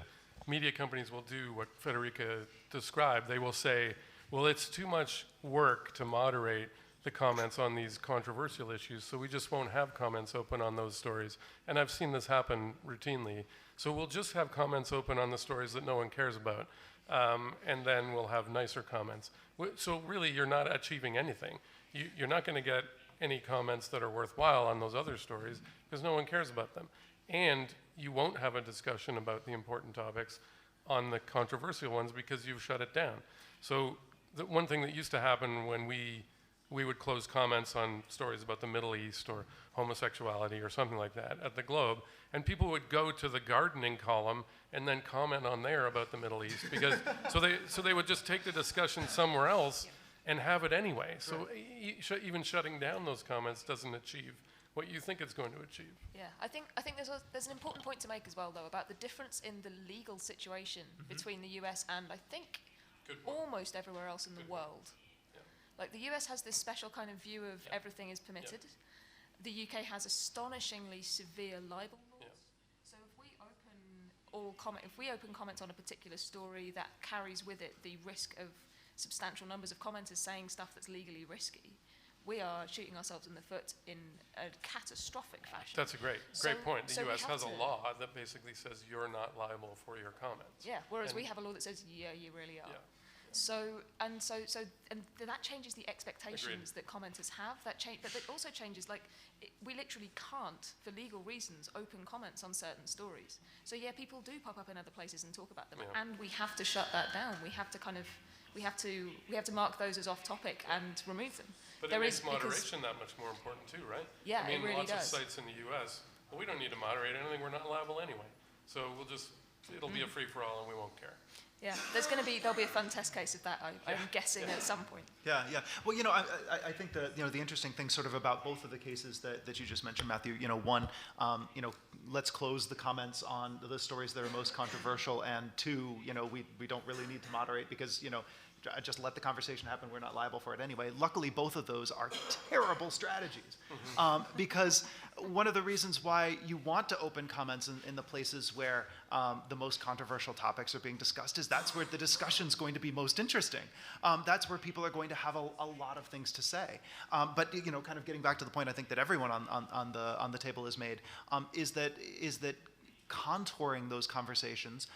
media companies will do what Federica described. They will say, well, it's too much work to moderate the comments on these controversial issues, so we just won't have comments open on those stories. And I've seen this happen routinely. So we'll just have comments open on the stories that no one cares about, and then we'll have nicer comments. So really, you're not achieving anything. You're not going to get any comments that are worthwhile on those other stories because no one cares about them. And you won't have a discussion about the important topics on the controversial ones because you've shut it down. So the one thing that used to happen when we would close comments on stories about the Middle East or homosexuality or something like that at the Globe, and people would go to the gardening column and then comment on there about the Middle East because so they would just take the discussion somewhere else and have it anyway. So even shutting down those comments doesn't achieve what you think it's going to achieve. Yeah, I think there's an important point to make as well, though, about the difference in the legal situation between the US and, I think, almost everywhere else in the world. Yeah. Like, the US has this special kind of view of everything is permitted. The UK has astonishingly severe libel laws. So if we open comments on a particular story, that carries with it the risk of substantial numbers of commenters saying stuff that's legally risky. We are shooting ourselves in the foot in a catastrophic fashion. That's a great point. The US has a law that basically says you're not liable for your comments. Yeah, whereas we have a law that says, yeah, you really are. Yeah. So that changes the expectations that commenters have. But it also changes, we literally can't, for legal reasons, open comments on certain stories. So yeah, people do pop up in other places and talk about them, and we have to shut that down. We have to mark those as off topic and remove them. But it makes moderation that much more important too, right? Yeah, it really does. Lots of sites in the US, well, we don't need to moderate anything, we're not liable anyway. So it'll be a free-for-all and we won't care. Yeah, there'll be a fun test case of that, I'm guessing, at some point. Yeah. Well, I think the interesting thing sort of about both of the cases that you just mentioned, Mathew, one, let's close the comments on the stories that are most controversial, and two, we don't really need to moderate because, just let the conversation happen. We're not liable for it anyway. Luckily, both of those are terrible strategies because one of the reasons why you want to open comments in the places where the most controversial topics are being discussed is that's where the discussion's going to be most interesting. That's where people are going to have a lot of things to say. But kind of getting back to the point I think that everyone on the table has made is that contouring those conversations,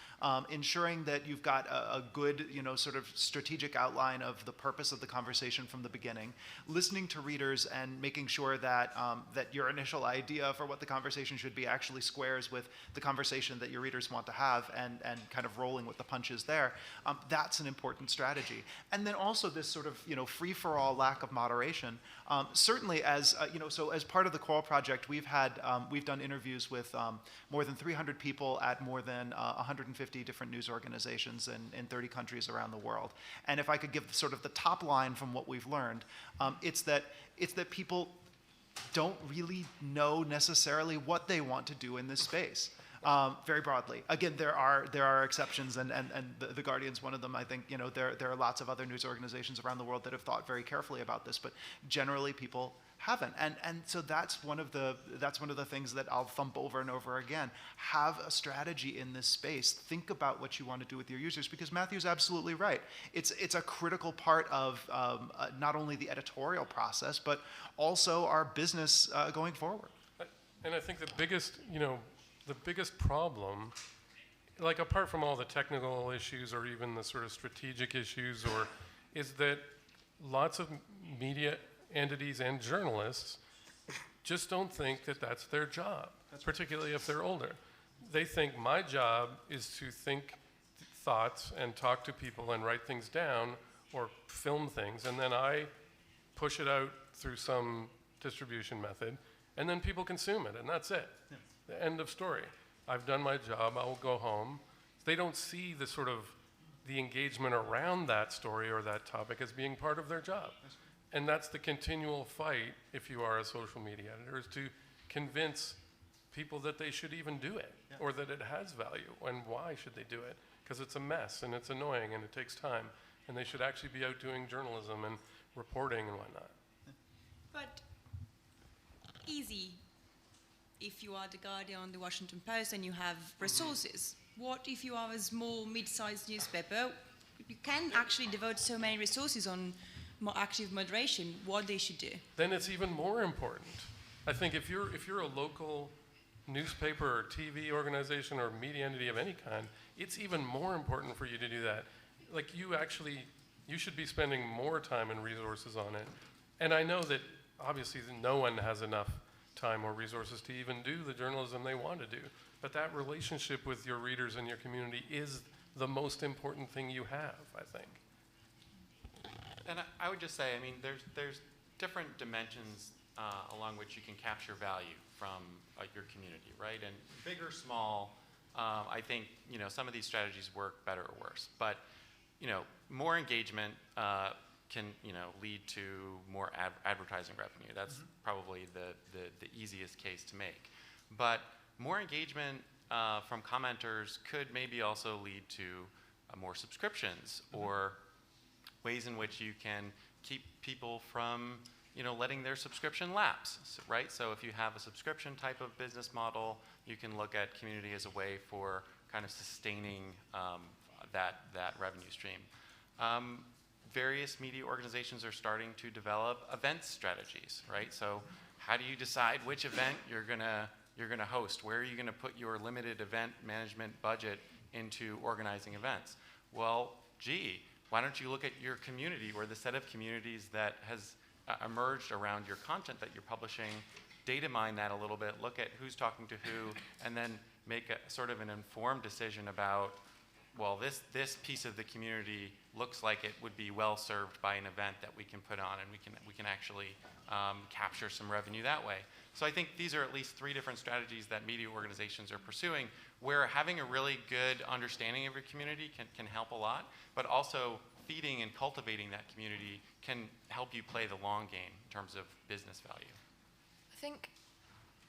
ensuring that you've got a good, sort of strategic outline of the purpose of the conversation from the beginning, listening to readers and making sure that that your initial idea for what the conversation should be actually squares with the conversation that your readers want to have, and kind of rolling with the punches there. That's an important strategy. And then also this sort of, free-for-all lack of moderation. Certainly as, so as part of the Coral Project, we've done interviews with more than 300 people at more than 150 different news organizations in 30 countries around the world. And if I could give sort of the top line from what we've learned, it's that people don't really know necessarily what they want to do in this space. very broadly. Again, there are exceptions, and the Guardian's one of them. I think there are lots of other news organizations around the world that have thought very carefully about this, but generally people haven't. And so that's one of the things that I'll thump over and over again. Have a strategy in this space. Think about what you want to do with your users, because Matthew's absolutely right. It's a critical part of not only the editorial process, but also our business going forward. And I think the biggest problem, like apart from all the technical issues or even the sort of strategic issues, is that lots of media entities and journalists just don't think that that's their job, particularly if they're older. They think my job is to think thoughts and talk to people and write things down or film things, and then I push it out through some distribution method, and then people consume it, and that's it. Yeah. The end of story. I've done my job, I will go home. They don't see the engagement around that story or that topic as being part of their job. And that's the continual fight, if you are a social media editor, is to convince people that they should even do it, or that it has value, and why should they do it? Because it's a mess, and it's annoying, and it takes time, and they should actually be out doing journalism and reporting and whatnot. But easy, if you are the Guardian or the Washington Post and you have resources. What if you are a small, mid-sized newspaper? You can actually devote so many resources on more active moderation, what they should do. Then it's even more important. I think if you're a local newspaper or TV organization or media entity of any kind, it's even more important for you to do that. Like you should be spending more time and resources on it. And I know that obviously no one has enough time or resources to even do the journalism they want to do. But that relationship with your readers and your community is the most important thing you have, I think. And I would just say, I mean, there's different dimensions along which you can capture value from your community, right? And big or small, I think some of these strategies work better or worse. But more engagement can lead to more advertising revenue. That's probably the easiest case to make. But more engagement from commenters could maybe also lead to more subscriptions or ways in which you can keep people from letting their subscription lapse, right? So if you have a subscription type of business model, you can look at community as a way for kind of sustaining that revenue stream. Various media organizations are starting to develop event strategies, right? So how do you decide which event you're gonna host? Where are you gonna put your limited event management budget into organizing events? Well, why don't you look at your community or the set of communities that has emerged around your content that you're publishing, data mine that a little bit, look at who's talking to who, and then make a sort of an informed decision about, well, this piece of the community looks like it would be well served by an event that we can put on, and we can actually capture some revenue that way. So I think these are at least 3 different strategies that media organizations are pursuing, where having a really good understanding of your community can help a lot, but also feeding and cultivating that community can help you play the long game in terms of business value. I think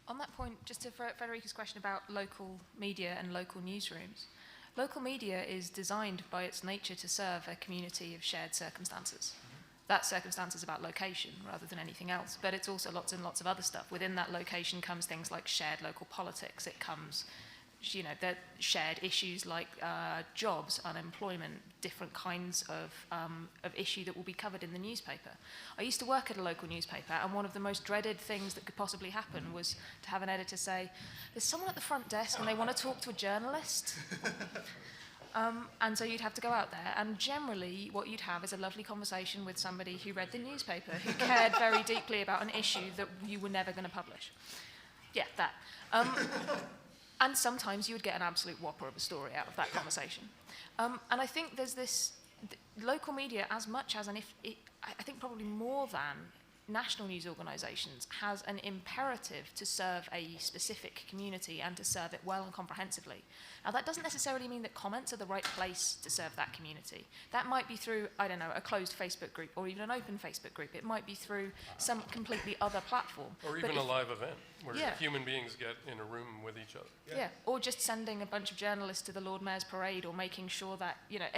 on that point, just to Federica's question about local media and local newsrooms, local media is designed by its nature to serve a community of shared circumstances. That circumstance is about location rather than anything else, but it's also lots and lots of other stuff. Within that location comes things like shared local politics. It comes, the shared issues like jobs, unemployment, different kinds of issue that will be covered in the newspaper. I used to work at a local newspaper, and one of the most dreaded things that could possibly happen was to have an editor say, "There's someone at the front desk and they want to talk to a journalist." And so you'd have to go out there, and generally what you'd have is a lovely conversation with somebody who read the newspaper, who cared very deeply about an issue that you were never going to publish. Yeah, that. And sometimes you would get an absolute whopper of a story out of that conversation. And I think there's this local media, as much as, I think probably more than national news organisations, has an imperative to serve a specific community and to serve it well and comprehensively. Now, that doesn't necessarily mean that comments are the right place to serve that community. That might be through, I don't know, a closed Facebook group or even an open Facebook group. It might be through some completely other platform. Or even a live event. where Yeah. human beings get in a room with each other. Yeah, or just sending a bunch of journalists to the Lord Mayor's parade, or making sure that, you know,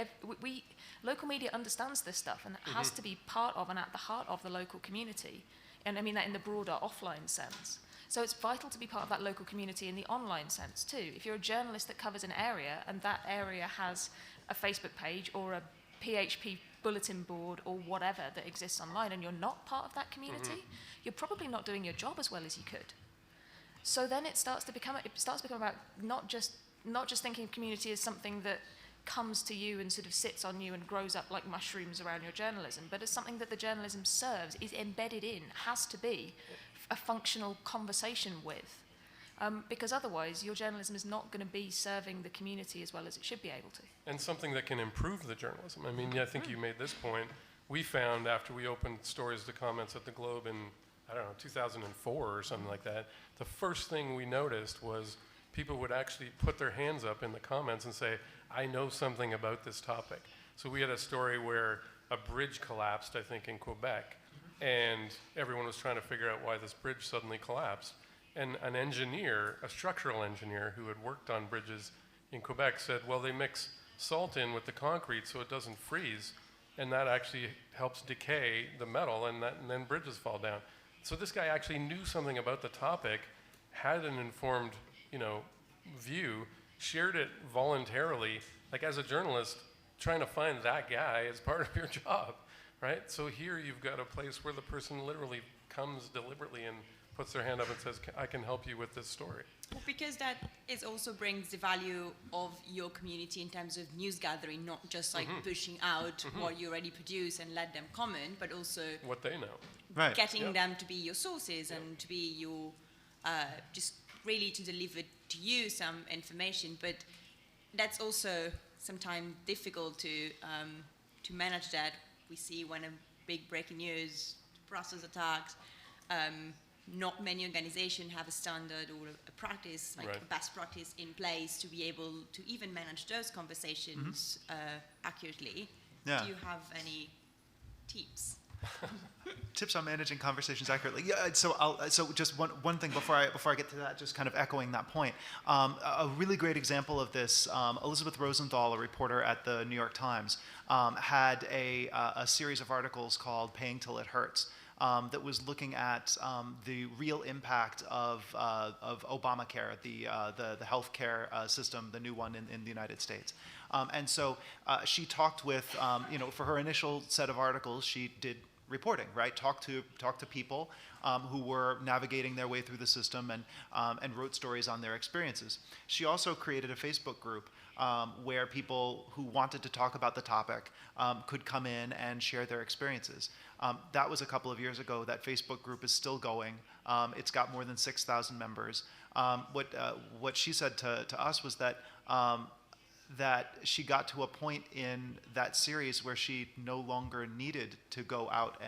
local media understands this stuff, and it has to be part of and at the heart of the local community. And I mean that in the broader offline sense. So it's vital to be part of that local community in the online sense too. If you're a journalist that covers an area, and that area has a Facebook page or a PHP bulletin board or whatever that exists online, and you're not part of that community, you're probably not doing your job as well as you could. So then it starts to become about not just thinking of community as something that comes to you and sort of sits on you and grows up like mushrooms around your journalism, but as something that the journalism serves, is embedded in, has to be a functional conversation with. Because otherwise, your journalism is not going to be serving the community as well as it should be able to. And something that can improve the journalism. I mean, I think you made this point. We found after we opened stories to comments at the Globe in, I don't know, 2004 or something like that, the first thing we noticed was people would actually put their hands up in the comments and say, I know something about this topic. So we had a story where a bridge collapsed, I think, in Quebec, and everyone was trying to figure out why this bridge suddenly collapsed. And an engineer, a structural engineer who had worked on bridges in Quebec said, well, they mix salt in with the concrete so it doesn't freeze, and that actually helps decay the metal, and then bridges fall down. So this guy actually knew something about the topic, had an informed, view, shared it voluntarily, like as a journalist, trying to find that guy as part of your job, right? So here you've got a place where the person literally comes deliberately and puts their hand up and says, I can help you with this story. Well, because that also brings the value of your community in terms of news gathering, not just like pushing out what you already produce and let them comment, but also what they know. Right. Getting them to be your sources and to be your, just really to deliver to you some information. But that's also sometimes difficult to manage that. We see when a big breaking news, Brussels attacks, not many organizations have a standard or a practice, like a best practice in place to be able to even manage those conversations accurately. Yeah. Do you have any tips? Tips on managing conversations accurately. Yeah. So just one thing before I get to that, just kind of echoing that point. A really great example of this. Elizabeth Rosenthal, a reporter at the New York Times, had a series of articles called "Paying Till It Hurts." That was looking at the real impact of Obamacare, the healthcare system, the new one in the United States. And so she talked with, for her initial set of articles, she did reporting, right? Talked to people who were navigating their way through the system and wrote stories on their experiences. She also created a Facebook group where people who wanted to talk about the topic could come in and share their experiences. That was a couple of years ago. That Facebook group is still going. It's got more than 6,000 members. What she said to us was that that she got to a point in that series where she no longer needed to go out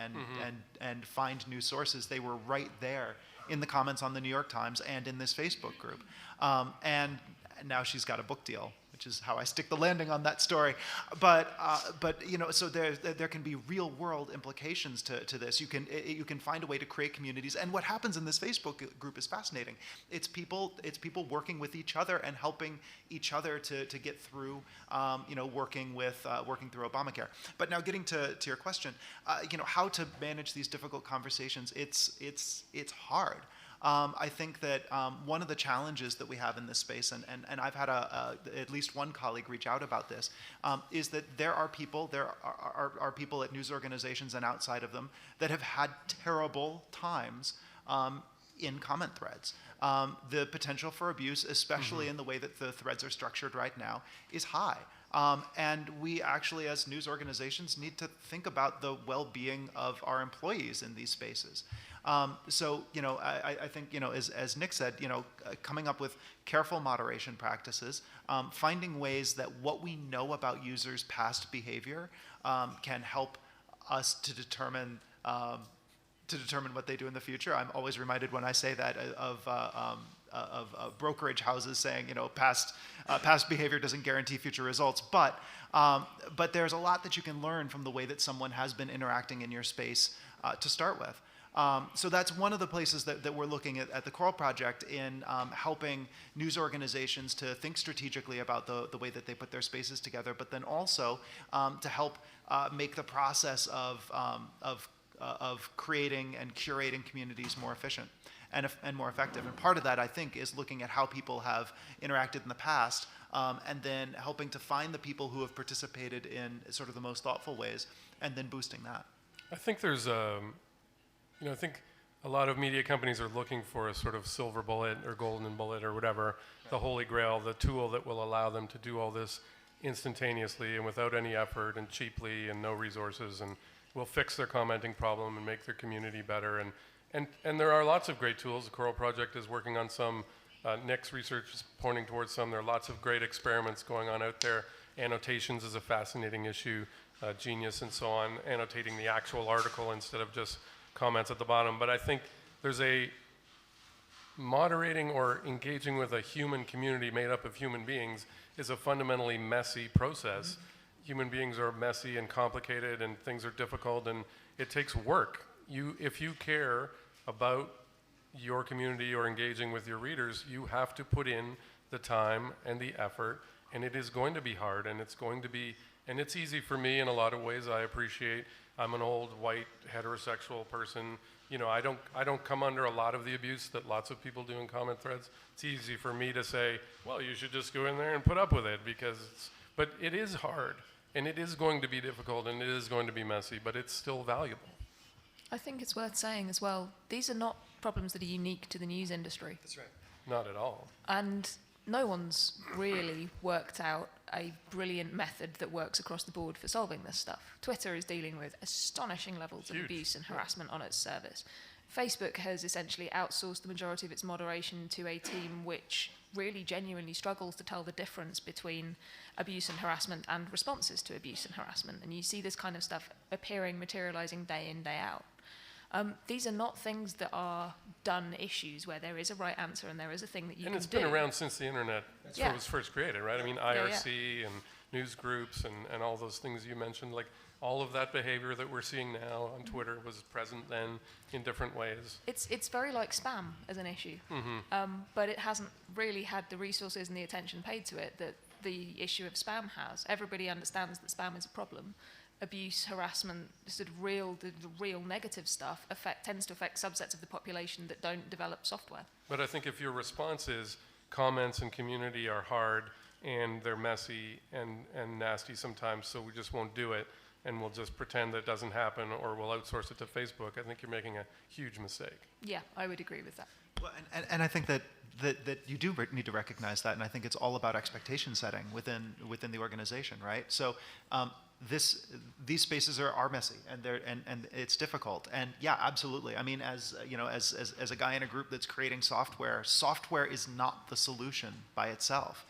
and find new sources. They were right there in the comments on the New York Times and in this Facebook group. And now she's got a book deal, which is how I stick the landing on that story. But so there can be real world implications to this. You can find a way to create communities, and what happens in this Facebook group is fascinating. It's people working with each other and helping each other to get through, working through Obamacare. But now getting to your question, how to manage these difficult conversations. It's hard. I think that one of the challenges that we have in this space, and I've had at least one colleague reach out about this, is that there are people at news organizations and outside of them that have had terrible times in comment threads. The potential for abuse, especially in the way that the threads are structured right now, is high. And we actually, as news organizations, need to think about the well-being of our employees in these spaces. I think, as Nick said, coming up with careful moderation practices, finding ways that what we know about users' past behavior can help us to determine what they do in the future. I'm always reminded when I say that of brokerage houses saying, past behavior doesn't guarantee future results, but there's a lot that you can learn from the way that someone has been interacting in your space to start with. So that's one of the places that we're looking at the Coral Project in helping news organizations to think strategically about the way that they put their spaces together, but then also to help make the process of creating and curating communities more efficient and more effective. And part of that, I think, is looking at how people have interacted in the past, and then helping to find the people who have participated in sort of the most thoughtful ways, and then boosting that. I think there's I think a lot of media companies are looking for a sort of silver bullet or golden bullet or whatever, the holy grail, the tool that will allow them to do all this instantaneously and without any effort and cheaply and no resources, and will fix their commenting problem and make their community better. And there are lots of great tools. The Coral Project is working on some. Nick's research is pointing towards some. There are lots of great experiments going on out there. Annotations is a fascinating issue. Genius and so on, annotating the actual article instead of just comments at the bottom. But I think there's a moderating or engaging with a human community made up of human beings is a fundamentally messy process. Mm-hmm. Human beings are messy and complicated, and things are difficult, and it takes work. If you care about your community or engaging with your readers, you have to put in the time and the effort, and it is going to be hard, and it's easy for me in a lot of ways. I appreciate I'm an old white heterosexual person. I don't come under a lot of the abuse that lots of people do in comment threads. It's easy for me to say, well, you should just go in there and put up with it but it is hard, and it is going to be difficult, and it is going to be messy, but it's still valuable. I think it's worth saying as well, these are not problems that are unique to the news industry. That's right. Not at all. And no one's really worked out a brilliant method that works across the board for solving this stuff. Twitter is dealing with astonishing levels of abuse and harassment on its service. Facebook has essentially outsourced the majority of its moderation to a team which really genuinely struggles to tell the difference between abuse and harassment and responses to abuse and harassment. And you see this kind of stuff materializing day in, day out. These are not things that are done issues where there is a right answer and there is a thing that you can do. And it's been around since the internet was first created, right? I mean, IRC and news groups and all those things you mentioned, like all of that behavior that we're seeing now on Twitter was present then in different ways. It's very like spam as an issue, but it hasn't really had the resources and the attention paid to it that the issue of spam has. Everybody understands that spam is a problem. Abuse, harassment, the real negative stuff tends to affect subsets of the population that don't develop software. But I think if your response is comments and community are hard and they're messy and nasty sometimes, so we just won't do it and we'll just pretend that doesn't happen or we'll outsource it to Facebook, I think you're making a huge mistake. Yeah, I would agree with that. Well, and I think that you do need to recognize that, and I think it's all about expectation setting within the organization, right? So these spaces are messy and it's difficult, and yeah, absolutely. I mean, as a guy in a group that's creating software is not the solution by itself.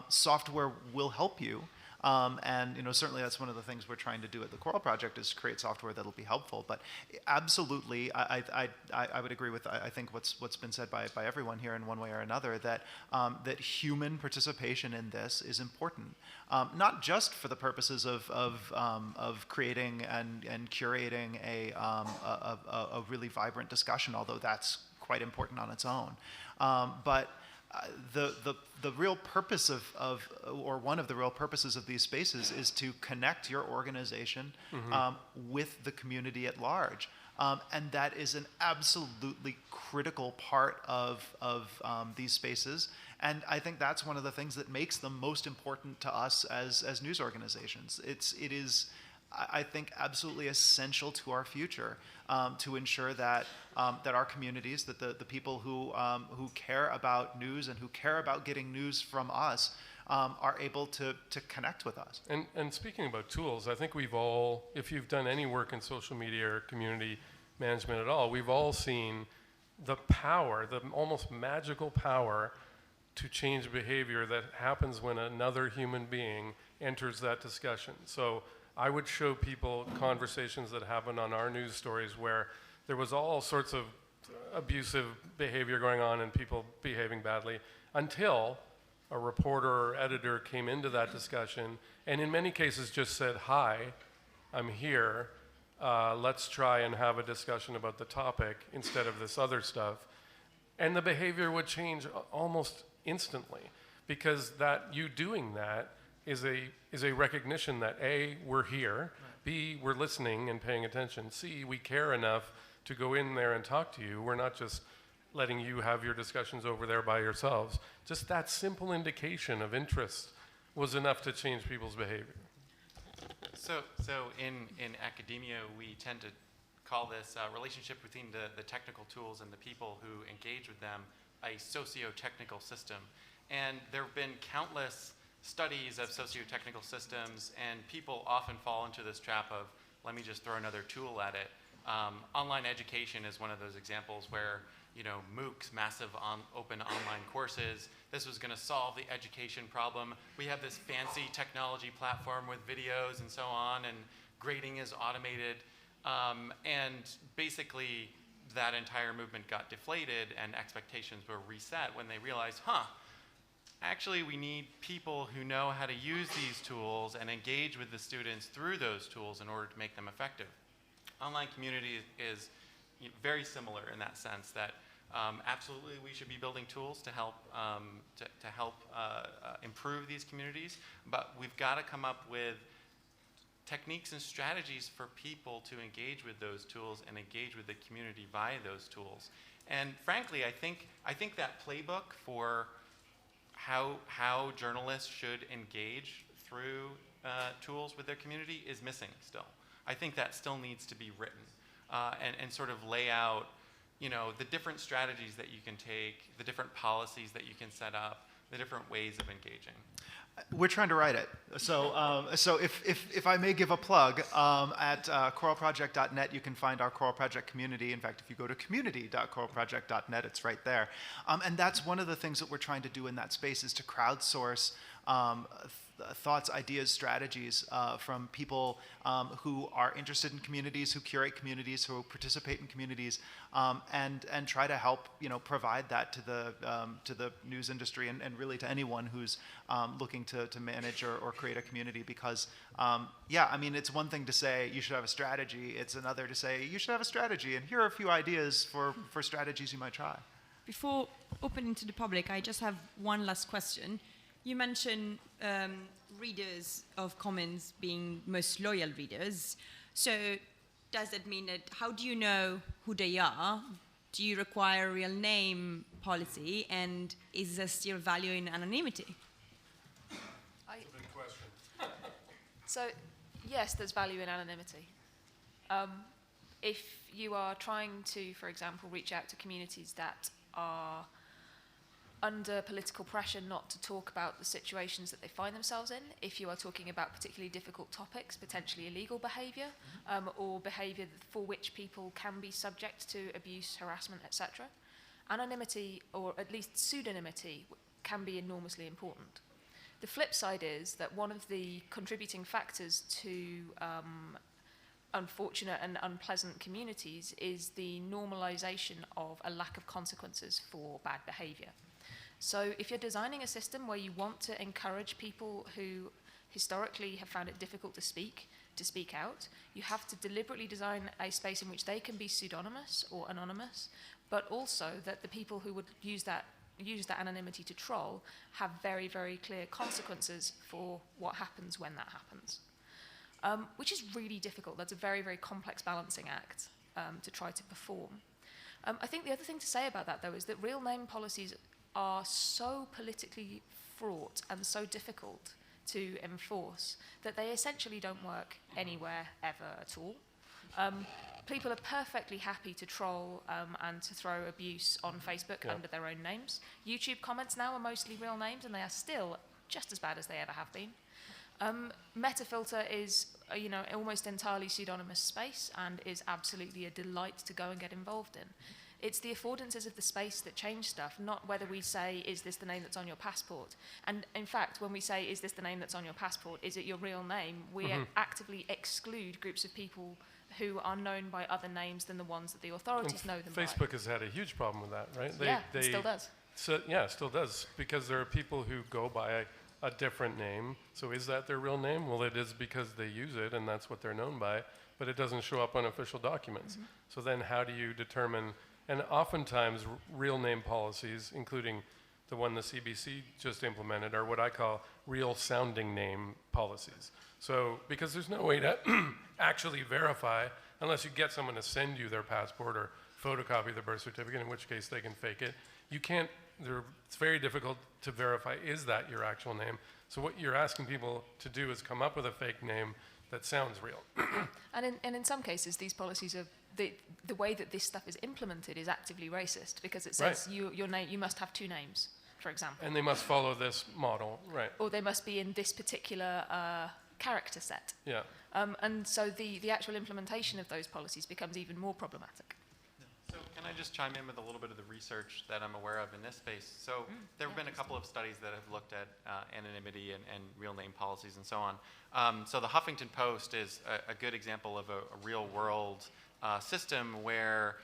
Software will help you. And certainly that's one of the things we're trying to do at the Coral Project is create software that'll be helpful. But absolutely, I would agree with I think what's been said by everyone here in one way or another that human participation in this is important, not just for the purposes of creating and curating a really vibrant discussion, although that's quite important on its own, but. The real purpose or one of the real purposes of these spaces is to connect your organization with the community at large. And that is an absolutely critical part of these spaces. And I think that's one of the things that makes them most important to us as news organizations. It is, I think, absolutely essential to our future to ensure that our communities, that the people who care about news and who care about getting news from us are able to connect with us. And speaking about tools, I think we've all, if you've done any work in social media or community management at all, we've all seen the power, the almost magical power to change behavior that happens when another human being enters that discussion. So I would show people conversations that happened on our news stories where there was all sorts of abusive behavior going on and people behaving badly until a reporter or editor came into that discussion and in many cases just said, "Hi, I'm here. let's try and have a discussion about the topic instead of this other stuff. And the behavior would change almost instantly, because that you doing that is a recognition that A, we're here, right. B, we're listening and paying attention, C, we care enough to go in there and talk to you. We're not just letting you have your discussions over there by yourselves. Just that simple indication of interest was enough to change people's behavior. So in academia, we tend to call this relationship between the technical tools and the people who engage with them a socio-technical system. And there have been countless studies of socio-technical systems, and people often fall into this trap of, let me just throw another tool at it. Online education is one of those examples where, MOOCs, massive open online courses, this was going to solve the education problem. We have this fancy technology platform with videos and so on, and grading is automated. And basically, that entire movement got deflated and expectations were reset when they realized, actually we need people who know how to use these tools and engage with the students through those tools in order to make them effective. Online community is very similar in that sense, that absolutely we should be building tools to help improve these communities, but we've got to come up with techniques and strategies for people to engage with those tools and engage with the community via those tools. And frankly, I think that playbook for how journalists should engage through tools with their community is missing still. I think that still needs to be written and sort of lay out, the different strategies that you can take, the different policies that you can set up, the different ways of engaging. We're trying to write it. So, so if I may give a plug, at coralproject.net, you can find our Coral Project community. In fact, if you go to community.coralproject.net, it's right there. And that's one of the things that we're trying to do in that space, is to crowdsource thoughts, ideas, strategies from people who are interested in communities, who curate communities, who participate in communities, and try to help provide that to the news industry and really to anyone who's looking to manage or create a community. Because it's one thing to say you should have a strategy; it's another to say you should have a strategy, and here are a few ideas for strategies you might try. Before opening to the public, I just have one last question. You mentioned readers of Commons being most loyal readers. So does that mean that, how do you know who they are? Do you require a real name policy? And is there still value in anonymity? That's a big question. So yes, there's value in anonymity. If you are trying to, for example, reach out to communities that are under political pressure not to talk about the situations that they find themselves in, if you are talking about particularly difficult topics, potentially illegal behaviour, or behaviour for which people can be subject to abuse, harassment, etc., anonymity, or at least pseudonymity, can be enormously important. The flip side is that one of the contributing factors to unfortunate and unpleasant communities is the normalisation of a lack of consequences for bad behaviour. So if you're designing a system where you want to encourage people who historically have found it difficult to speak out, you have to deliberately design a space in which they can be pseudonymous or anonymous, but also that the people who would use that anonymity to troll have very, very clear consequences for what happens when that happens, which is really difficult. That's a very, very complex balancing act to try to perform. I think the other thing to say about that, though, is that real name policies are so politically fraught and so difficult to enforce that they essentially don't work anywhere ever at all. People are perfectly happy to troll and to throw abuse on Facebook under their own names. YouTube comments now are mostly real names, and they are still just as bad as they ever have been. Metafilter is almost entirely pseudonymous space and is absolutely a delight to go and get involved in. It's the affordances of the space that change stuff, not whether we say, is this the name that's on your passport? And in fact, when we say, is this the name that's on your passport, is it your real name, we actively exclude groups of people who are known by other names than the ones that the authorities know them by. Facebook has had a huge problem with that, right? It still does. So, yeah, it still does, because there are people who go by a different name. So is that their real name? Well, it is because they use it and that's what they're known by, but it doesn't show up on official documents. So then how do you determine, and oftentimes real name policies, including the one the CBC just implemented, are what I call real sounding name policies. So because there's no way to actually verify unless you get someone to send you their passport or photocopy the birth certificate, in which case they can fake it. You can't, it's very difficult to verify, is that your actual name? So what you're asking people to do is come up with a fake name that sounds real. And in some cases, these policies are, the way that this stuff is implemented is actively racist, because it says your name, you must have two names, for example. And they must follow this model, right? Or they must be in this particular character set. Yeah. And so the actual implementation of those policies becomes even more problematic. So can I just chime in with a little bit of the research that I'm aware of in this space? So there have been a couple of studies that have looked at anonymity and real name policies and so on. So the Huffington Post is a good example of a real world system where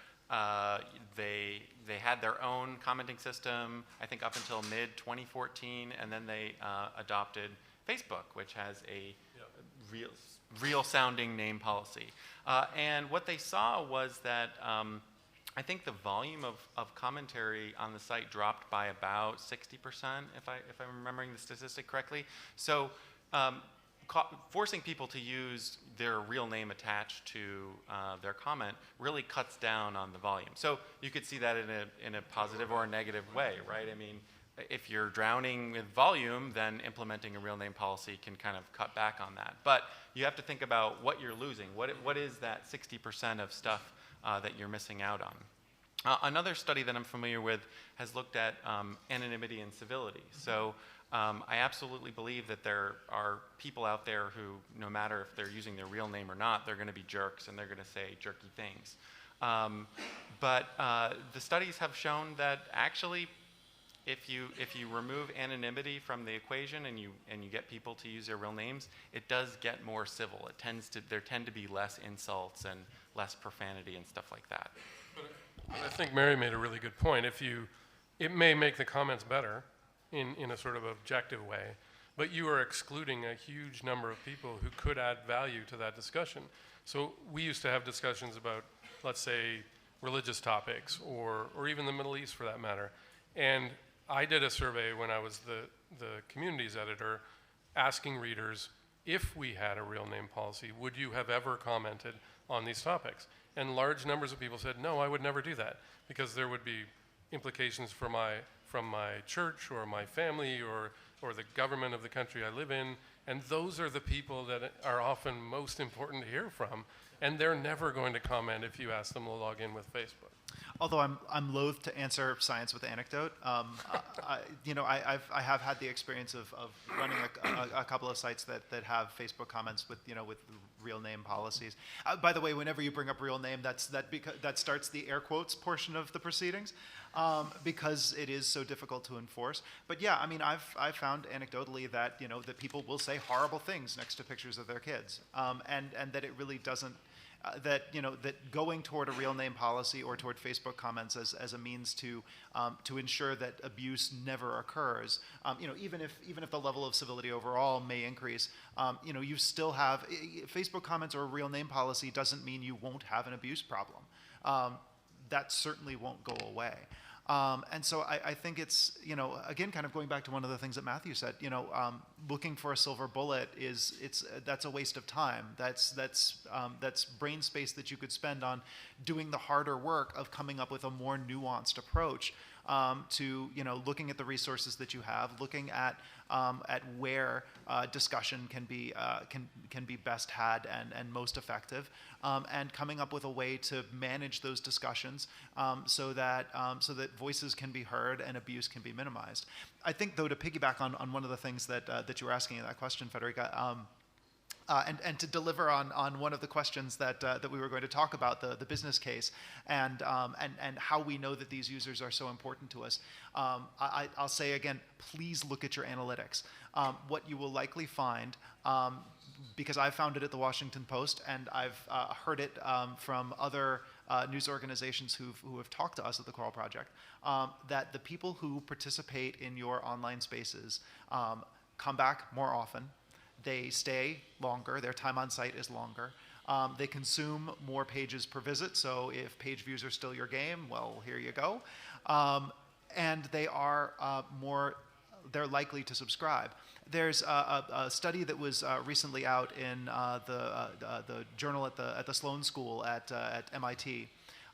they had their own commenting system, I think up until mid 2014, and then they adopted Facebook, which has a real sounding name policy. And what they saw was that I think the volume of commentary on the site dropped by about 60%, if I'm remembering the statistic correctly. So forcing people to use their real name attached to their comment really cuts down on the volume. So you could see that in a positive or a negative way, right? I mean, if you're drowning with volume, then implementing a real name policy can kind of cut back on that. But you have to think about what you're losing. What is that 60% of stuff that you're missing out on? Another study that I'm familiar with has looked at anonymity and civility. So I absolutely believe that there are people out there who, no matter if they're using their real name or not, they're going to be jerks and they're going to say jerky things. But the studies have shown that actually, if you remove anonymity from the equation and you get people to use their real names, it does get more civil. There tend to be less insults and less profanity and stuff like that. But I think Mary made a really good point. It may make the comments better in a sort of objective way, but you are excluding a huge number of people who could add value to that discussion. So we used to have discussions about, let's say, religious topics or even the Middle East for that matter. And I did a survey when I was the communities editor asking readers, if we had a real name policy, would you have ever commented on these topics? And large numbers of people said, no, I would never do that, because there would be implications from my church or my family or the government of the country I live in. And those are the people that are often most important to hear from. And they're never going to comment if you ask them to log in with Facebook. Although I'm loath to answer science with anecdote, I have had the experience of running a couple of sites that have Facebook comments with real name policies. By the way, whenever you bring up real name, that starts the air quotes portion of the proceedings, because it is so difficult to enforce. But yeah, I mean, I've found anecdotally that that people will say horrible things next to pictures of their kids, and that it really doesn't. That going toward a real name policy or toward Facebook comments as a means to ensure that abuse never occurs, even if the level of civility overall may increase, you still have Facebook comments or a real name policy doesn't mean you won't have an abuse problem. That certainly won't go away. And so I think it's, again, kind of going back to one of the things that Mathew said, looking for a silver bullet that's a waste of time. That's brain space that you could spend on doing the harder work of coming up with a more nuanced approach to, looking at the resources that you have, looking at where discussion can be best had and most effective, and coming up with a way to manage those discussions so that voices can be heard and abuse can be minimized. I think, though, to piggyback on one of the things that you were asking in that question, Federica, and to deliver on one of the questions that we were going to talk about, the business case, and how we know that these users are so important to us. I'll say again, please look at your analytics. What you will likely find, because I've found it at the Washington Post, and I've heard it from other news organizations who have talked to us at the Coral Project, that the people who participate in your online spaces come back more often. They stay longer. Their time on site is longer. They consume more pages per visit. So if page views are still your game, well, here you go. And they are they're likely to subscribe. There's a study that was recently out in the journal at the Sloan School at MIT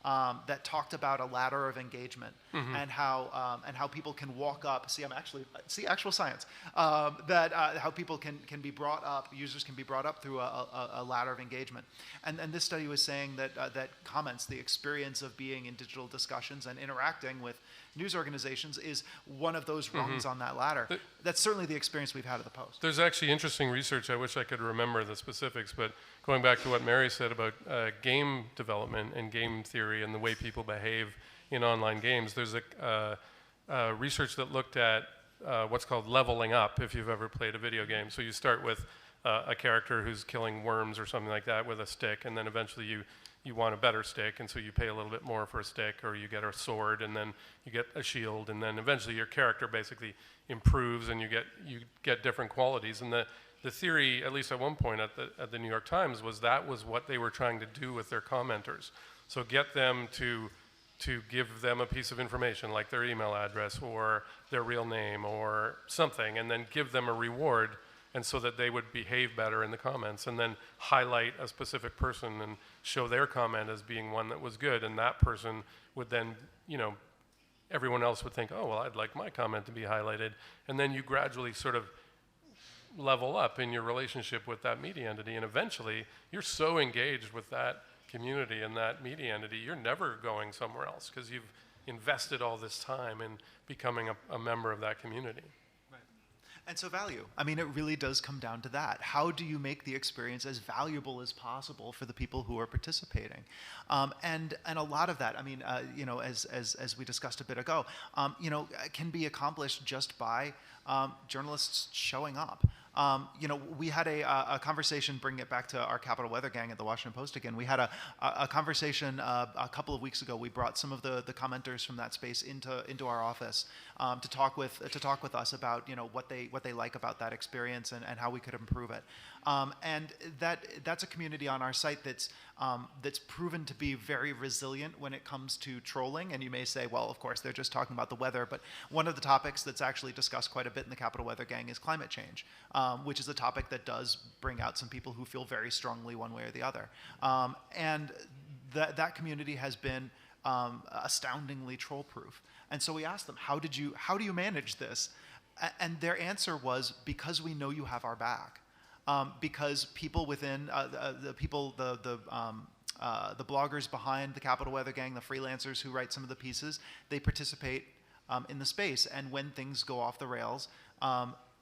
that talked about a ladder of engagement and how people can walk up. See actual science. How people can be brought up, users can be brought up through a ladder of engagement. And this study was saying that comments, the experience of being in digital discussions and interacting with news organizations is one of those rungs on that ladder. That's certainly the experience we've had at the Post. There's actually interesting research. I wish I could remember the specifics, but going back to what Mary said about game development and game theory and the way people behave in online games, there's a research that looked at what's called leveling up, if you've ever played a video game. So you start with a character who's killing worms or something like that with a stick, and then eventually you want a better stick, and so you pay a little bit more for a stick, or you get a sword, and then you get a shield, and then eventually your character basically improves, and you get different qualities. And the theory, at least at one point at the New York Times, was that was what they were trying to do with their commenters. So get them to give them a piece of information, like their email address or their real name or something, and then give them a reward, and so that they would behave better in the comments, and then highlight a specific person and show their comment as being one that was good, and that person would then, everyone else would think, oh, well, I'd like my comment to be highlighted, and then you gradually sort of level up in your relationship with that media entity, and eventually you're so engaged with that community and that media entity, you're never going somewhere else because you've invested all this time in becoming a member of that community. And so value. I mean, it really does come down to that. How do you make the experience as valuable as possible for the people who are participating? And a lot of that, I mean, as we discussed a bit ago, can be accomplished just by journalists showing up. We had a conversation, bringing it back to our Capital Weather gang at the Washington Post again. We had a conversation a couple of weeks ago. We brought some of the commenters from that space into our office to talk with us about what they like about that experience and how we could improve it. And that's a community on our site that's proven to be very resilient when it comes to trolling. And you may say, well, of course, they're just talking about the weather. But one of the topics that's actually discussed quite a bit in the Capital Weather gang is climate change, which is a topic that does bring out some people who feel very strongly one way or the other. And that community has been astoundingly troll-proof. And so we asked them, how do you manage this? And their answer was, because we know you have our back. Because people within the bloggers behind the Capital Weather gang, the freelancers who write some of the pieces, they participate in the space. And when things go off the rails,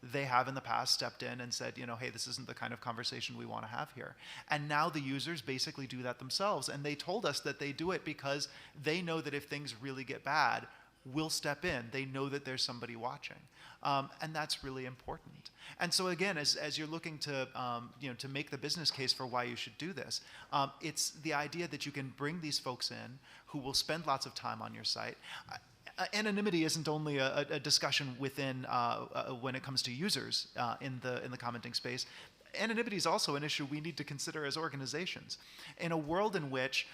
they have in the past stepped in and said, hey, this isn't the kind of conversation we want to have here. And now the users basically do that themselves. And they told us that they do it because they know that if things really get bad, we'll step in. They know that there's somebody watching. And that's really important. And so again, as you're looking to make the business case for why you should do this, it's the idea that you can bring these folks in who will spend lots of time on your site. Anonymity isn't only a discussion within when it comes to users in the commenting space. Anonymity is also an issue we need to consider as organizations. In a world in which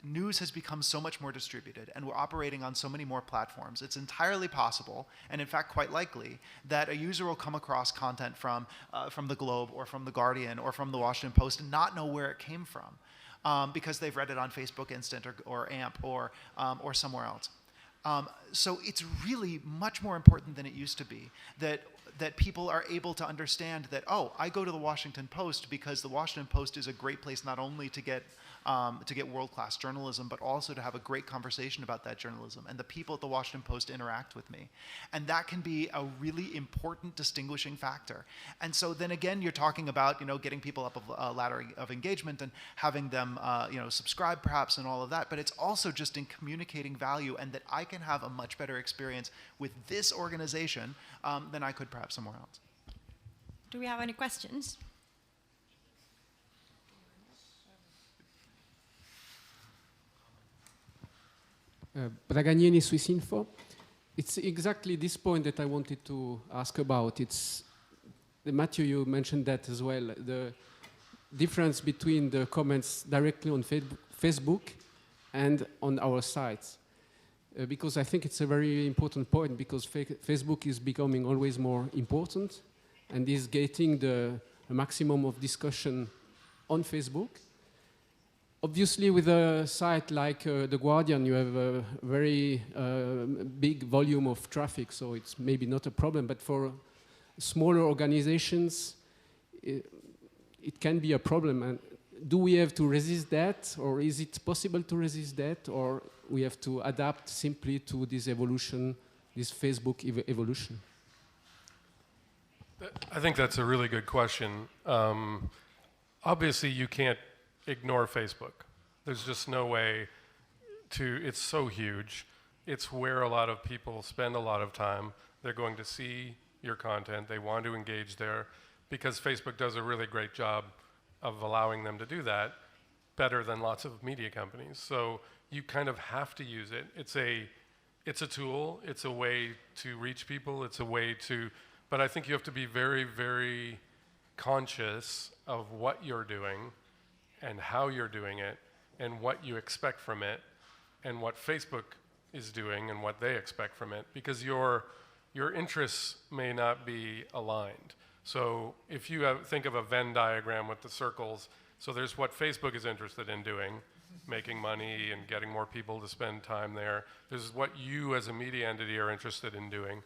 news has become so much more distributed and we're operating on so many more platforms, it's entirely possible, and in fact quite likely, that a user will come across content from the Globe or from the Guardian or from the Washington Post and not know where it came from because they've read it on Facebook Instant or AMP or somewhere else. So it's really much more important than it used to be that people are able to understand that, oh, I go to the Washington Post because the Washington Post is a great place not only to get world-class journalism, but also to have a great conversation about that journalism. And the people at the Washington Post interact with me. And that can be a really important distinguishing factor. And so then again, you're talking about, getting people up a ladder of engagement and having them, subscribe perhaps and all of that. But it's also just in communicating value and that I can have a much better experience with this organization than I could perhaps somewhere else. Do we have any questions? Braganieni Swiss Info. It's exactly this point that I wanted to ask about. It's Mathew, you mentioned that as well. The difference between the comments directly on Facebook and on our sites. Because I think it's a very important point, because Facebook is becoming always more important and is getting the maximum of discussion on Facebook. Obviously, with a site like The Guardian, you have a very big volume of traffic, so it's maybe not a problem. But for smaller organizations, it can be a problem. And do we have to resist that, or is it possible to resist that, or we have to adapt simply to this evolution, this Facebook evolution? I think that's a really good question. Obviously, you can't ignore Facebook. There's just no way to, it's so huge. It's where a lot of people spend a lot of time. They're going to see your content. They want to engage there because Facebook does a really great job of allowing them to do that better than lots of media companies. So you kind of have to use it. It's a tool. It's a way to reach people. It's a way to, but I think you have to be very, very conscious of what you're doing and how you're doing it and what you expect from it and what Facebook is doing and what they expect from it, because your interests may not be aligned. So if you think of a Venn diagram with the circles, so there's what Facebook is interested in doing, making money and getting more people to spend time there. There's what you as a media entity are interested in doing,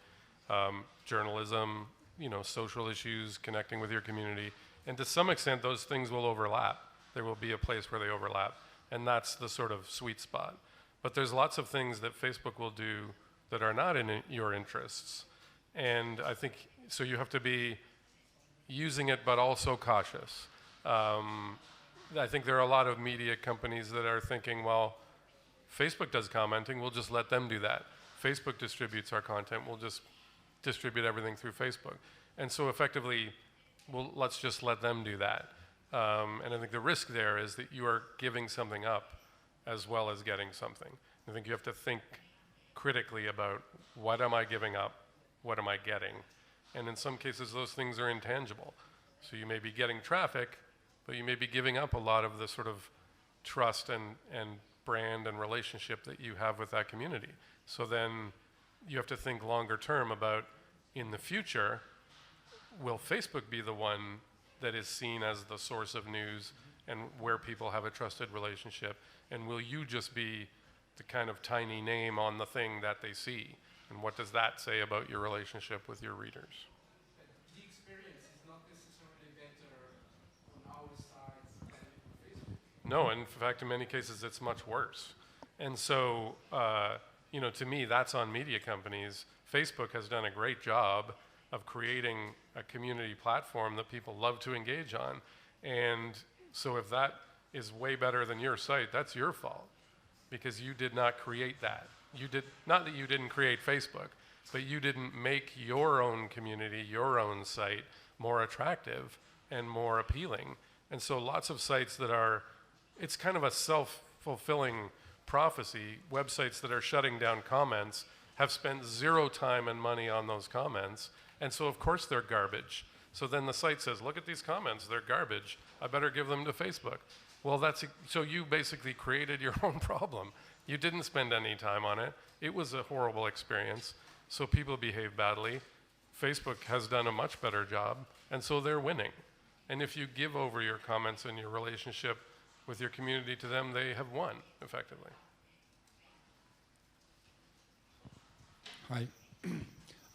journalism, social issues, connecting with your community. And to some extent, those things will overlap. There will be a place where they overlap. And that's the sort of sweet spot. But there's lots of things that Facebook will do that are not in your interests. And I think, so you have to be using it, but also cautious. I think there are a lot of media companies that are thinking, well, Facebook does commenting, we'll just let them do that. Facebook distributes our content, we'll just distribute everything through Facebook. And so effectively, well, let's just let them do that. And I think the risk there is that you are giving something up as well as getting something. I think you have to think critically about, what am I giving up? What am I getting? And in some cases, those things are intangible. So you may be getting traffic, but you may be giving up a lot of the sort of trust and brand and relationship that you have with that community. So then you have to think longer term about, in the future, will Facebook be the one that is seen as the source of news and where people have a trusted relationship? And will you just be the kind of tiny name on the thing that they see? And what does that say about your relationship with your readers? The experience is not necessarily better on our sites than on Facebook. No, in fact, in many cases, it's much worse. And so, to me, that's on media companies. Facebook has done a great job of creating a community platform that people love to engage on. And so if that is way better than your site, that's your fault, because you did not create that. Not that you didn't create Facebook, but you didn't make your own community, your own site more attractive and more appealing. And so lots of sites that are, it's kind of a self-fulfilling prophecy. Websites that are shutting down comments have spent zero time and money on those comments, and so of course they're garbage. So then the site says, look at these comments, they're garbage, I better give them to Facebook. Well, so you basically created your own problem. You didn't spend any time on it. It was a horrible experience, so people behave badly. Facebook has done a much better job, and so they're winning. And if you give over your comments and your relationship with your community to them, they have won, effectively. Hi.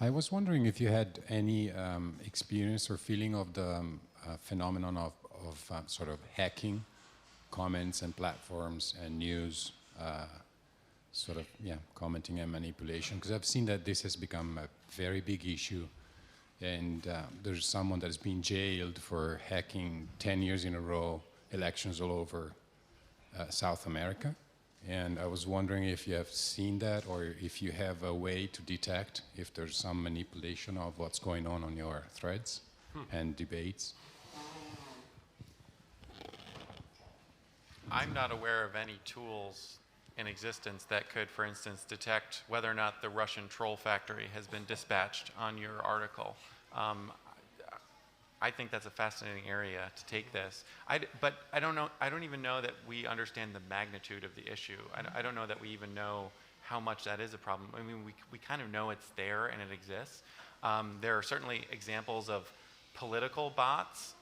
I was wondering if you had any experience or feeling of the phenomenon of sort of hacking comments and platforms and news, commenting and manipulation, because I've seen that this has become a very big issue, and there's someone that's been jailed for hacking 10 years in a row elections all over South America. And I was wondering if you have seen that, or if you have a way to detect if there's some manipulation of what's going on your threads and debates. I'm not aware of any tools in existence that could, for instance, detect whether or not the Russian troll factory has been dispatched on your article. I think that's a fascinating area to take this. But I don't know. I don't even know that we understand the magnitude of the issue. I don't know that we even know how much that is a problem. I mean, we kind of know it's there and it exists. There are certainly examples of political bots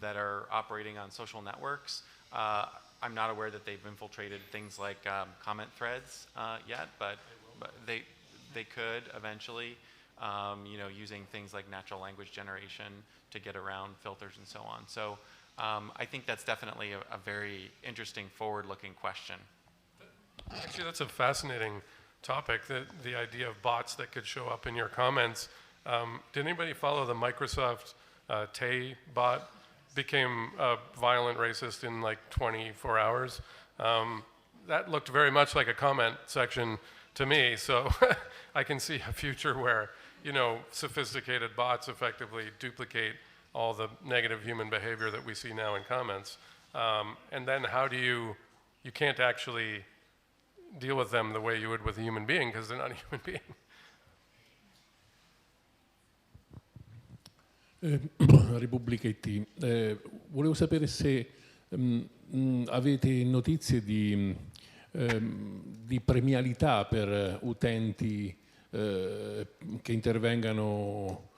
that are operating on social networks. I'm not aware that they've infiltrated things like comment threads yet, but they could eventually, using things like natural language generation to get around filters and so on. So I think that's definitely a very interesting forward-looking question. Actually, that's a fascinating topic, the idea of bots that could show up in your comments. Did anybody follow the Microsoft Tay bot? Became a violent racist in like 24 hours. That looked very much like a comment section to me, so I can see a future where, sophisticated bots effectively duplicate all the negative human behavior that we see now in comments. And then how do you can't actually deal with them the way you would with a human being because they're not a human being. Repubblichetti, volevo sapere se avete notizie di premialità per utenti che intervengano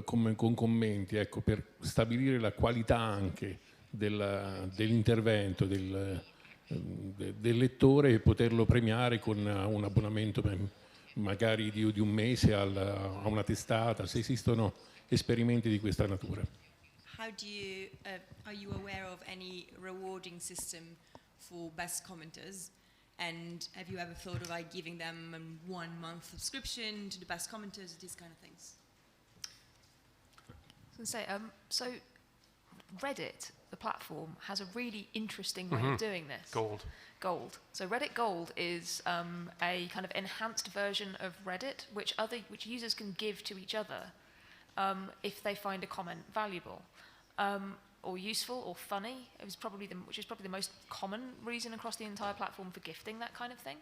con commenti, ecco, per stabilire la qualità anche dell'intervento del lettore e poterlo premiare con un abbonamento magari di un mese a una testata, se esistono esperimenti di questa natura. How do you, are you aware of any rewarding system for best commenters? And have you ever thought of giving them a 1 month subscription to the best commenters, these kind of things? I was going to say, so Reddit, the platform, has a really interesting way of doing this. Gold. So Reddit Gold is a kind of enhanced version of Reddit, which users can give to each other if they find a comment valuable or useful or funny. Which is probably the most common reason across the entire platform for gifting that kind of thing.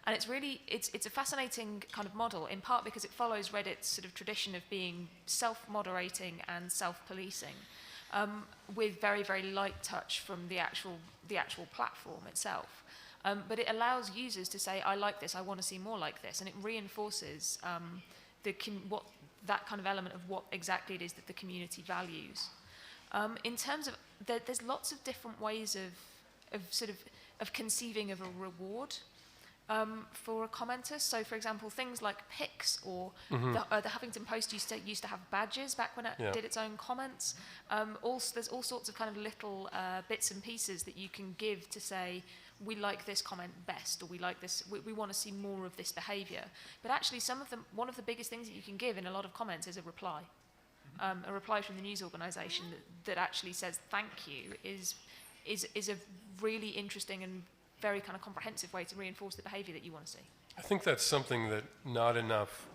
And it's a fascinating kind of model, in part because it follows Reddit's sort of tradition of being self-moderating and self-policing, with very, very light touch from the actual platform itself. But it allows users to say, I like this, I want to see more like this, and it reinforces that kind of element of what exactly it is that the community values. In terms of, there's lots of different ways of conceiving of a reward for a commenter. So, for example, things like pics or the Huffington Post used to have badges back when it did its own comments. There's all sorts of kind of little bits and pieces that you can give to say, we like this comment best, or we like this, we want to see more of this behavior. But actually, one of the biggest things that you can give in a lot of comments is a reply. A reply from the news organisation that actually says thank you is a really interesting and very kind of comprehensive way to reinforce the behavior that you want to see. I think that's something that not enough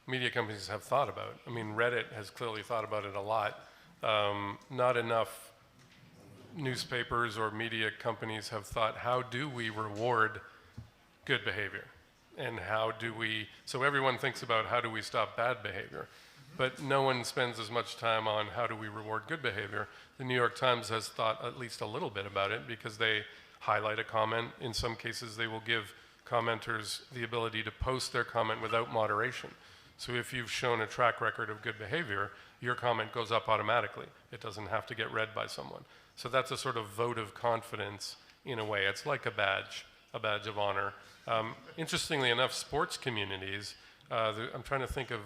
media companies have thought about. I mean, Reddit has clearly thought about it a lot. Not enough newspapers or media companies have thought, how do we reward good behavior? And so everyone thinks about how do we stop bad behavior, but no one spends as much time on how do we reward good behavior. The New York Times has thought at least a little bit about it because they highlight a comment. In some cases, they will give commenters the ability to post their comment without moderation. So if you've shown a track record of good behavior, your comment goes up automatically. It doesn't have to get read by someone. So that's a sort of vote of confidence in a way. It's like a badge of honor. Interestingly enough, sports communities, I'm trying to think of,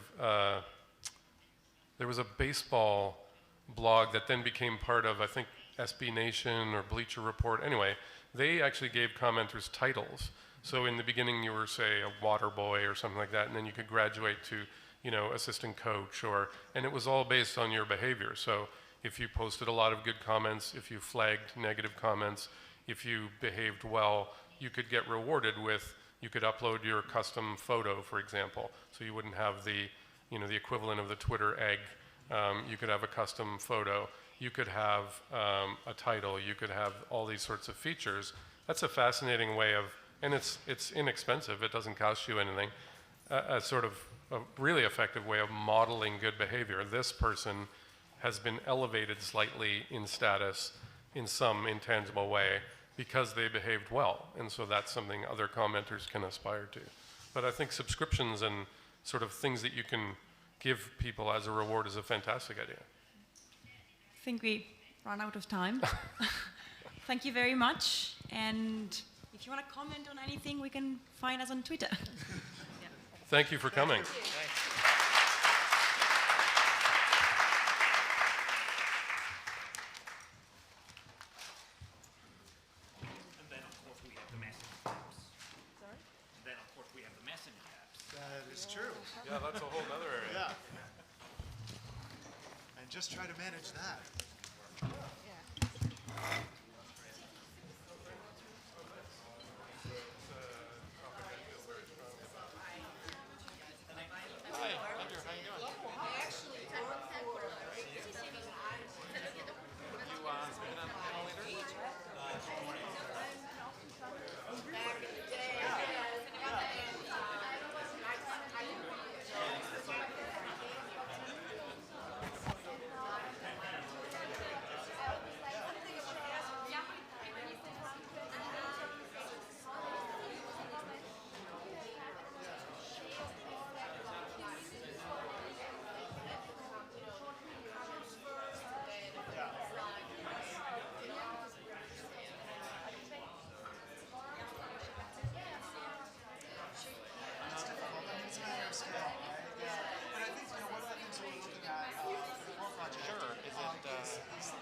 there was a baseball blog that then became part of, I think, SB Nation or Bleacher Report. Anyway, they actually gave commenters titles. So in the beginning, you were, say, a water boy or something like that, and then you could graduate to, assistant coach, and it was all based on your behavior. So if you posted a lot of good comments, if you flagged negative comments, if you behaved well, you could get rewarded with, you could upload your custom photo, for example. So you wouldn't have the equivalent of the Twitter egg. You could have a custom photo. You could have a title. You could have all these sorts of features. That's a fascinating way of and it's inexpensive. It doesn't cost you anything. A sort of a really effective way of modeling good behavior. This person has been elevated slightly in status in some intangible way because they behaved well, and so that's something other commenters can aspire to. But I think subscriptions and sort of things that you can give people as a reward is a fantastic idea. I think we run out of time. Thank you very much. And if you want to comment on anything, we can find us on Twitter. Thank you for coming. Yeah, that's a whole other area. Yeah. And just try to manage that.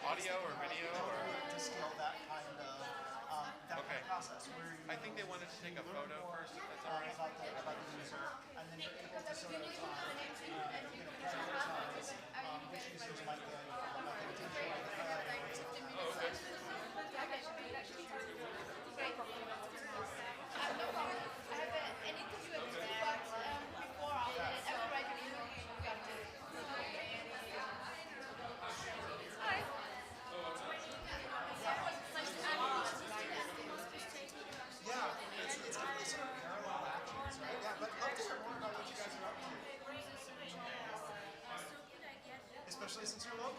Audio or video or? To scale that kind of process where you I think they wanted to take a photo first, if that's all right. about the user, and then you're able to sort of prioritize which users might get attention. Especially since you're local.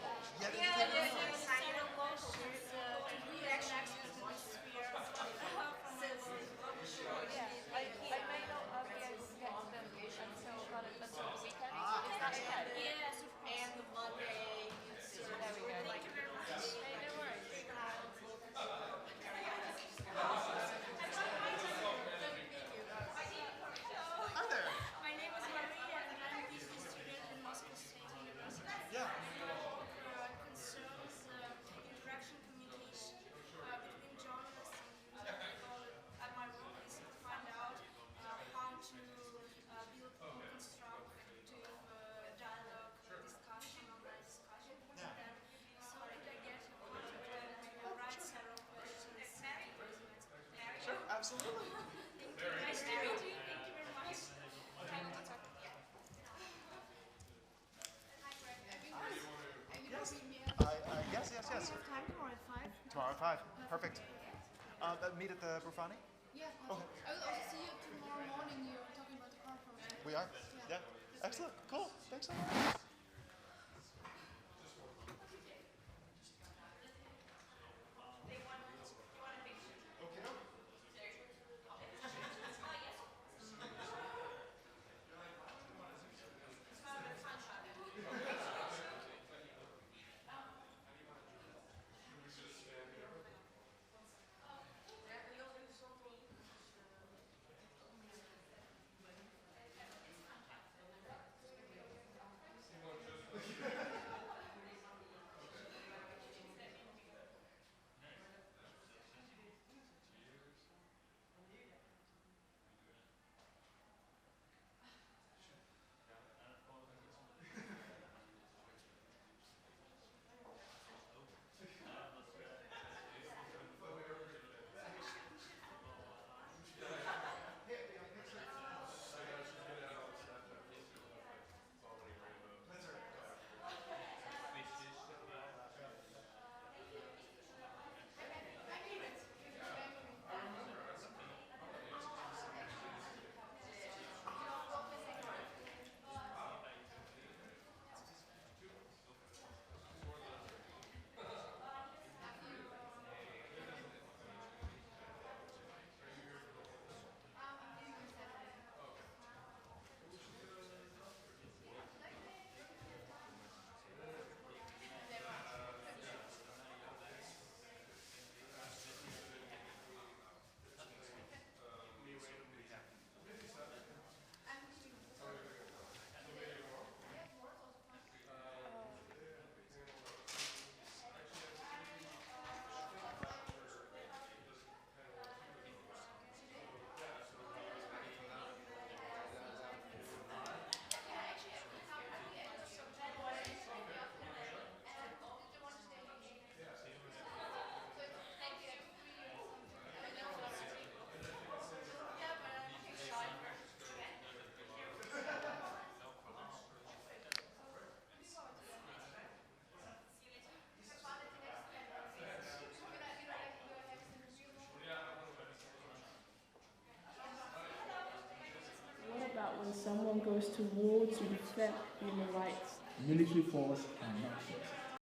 Absolutely. Nice to meet you. Thank you very much. Yes. Time tomorrow at 5? Tomorrow at 5. Perfect. Meet at the Brufani? Yeah. Okay. I will also see you tomorrow morning. You're talking about the car project. We are? Yeah. Excellent. Cool. Thanks so much. someone goes to war to defend human rights. Military force are not just.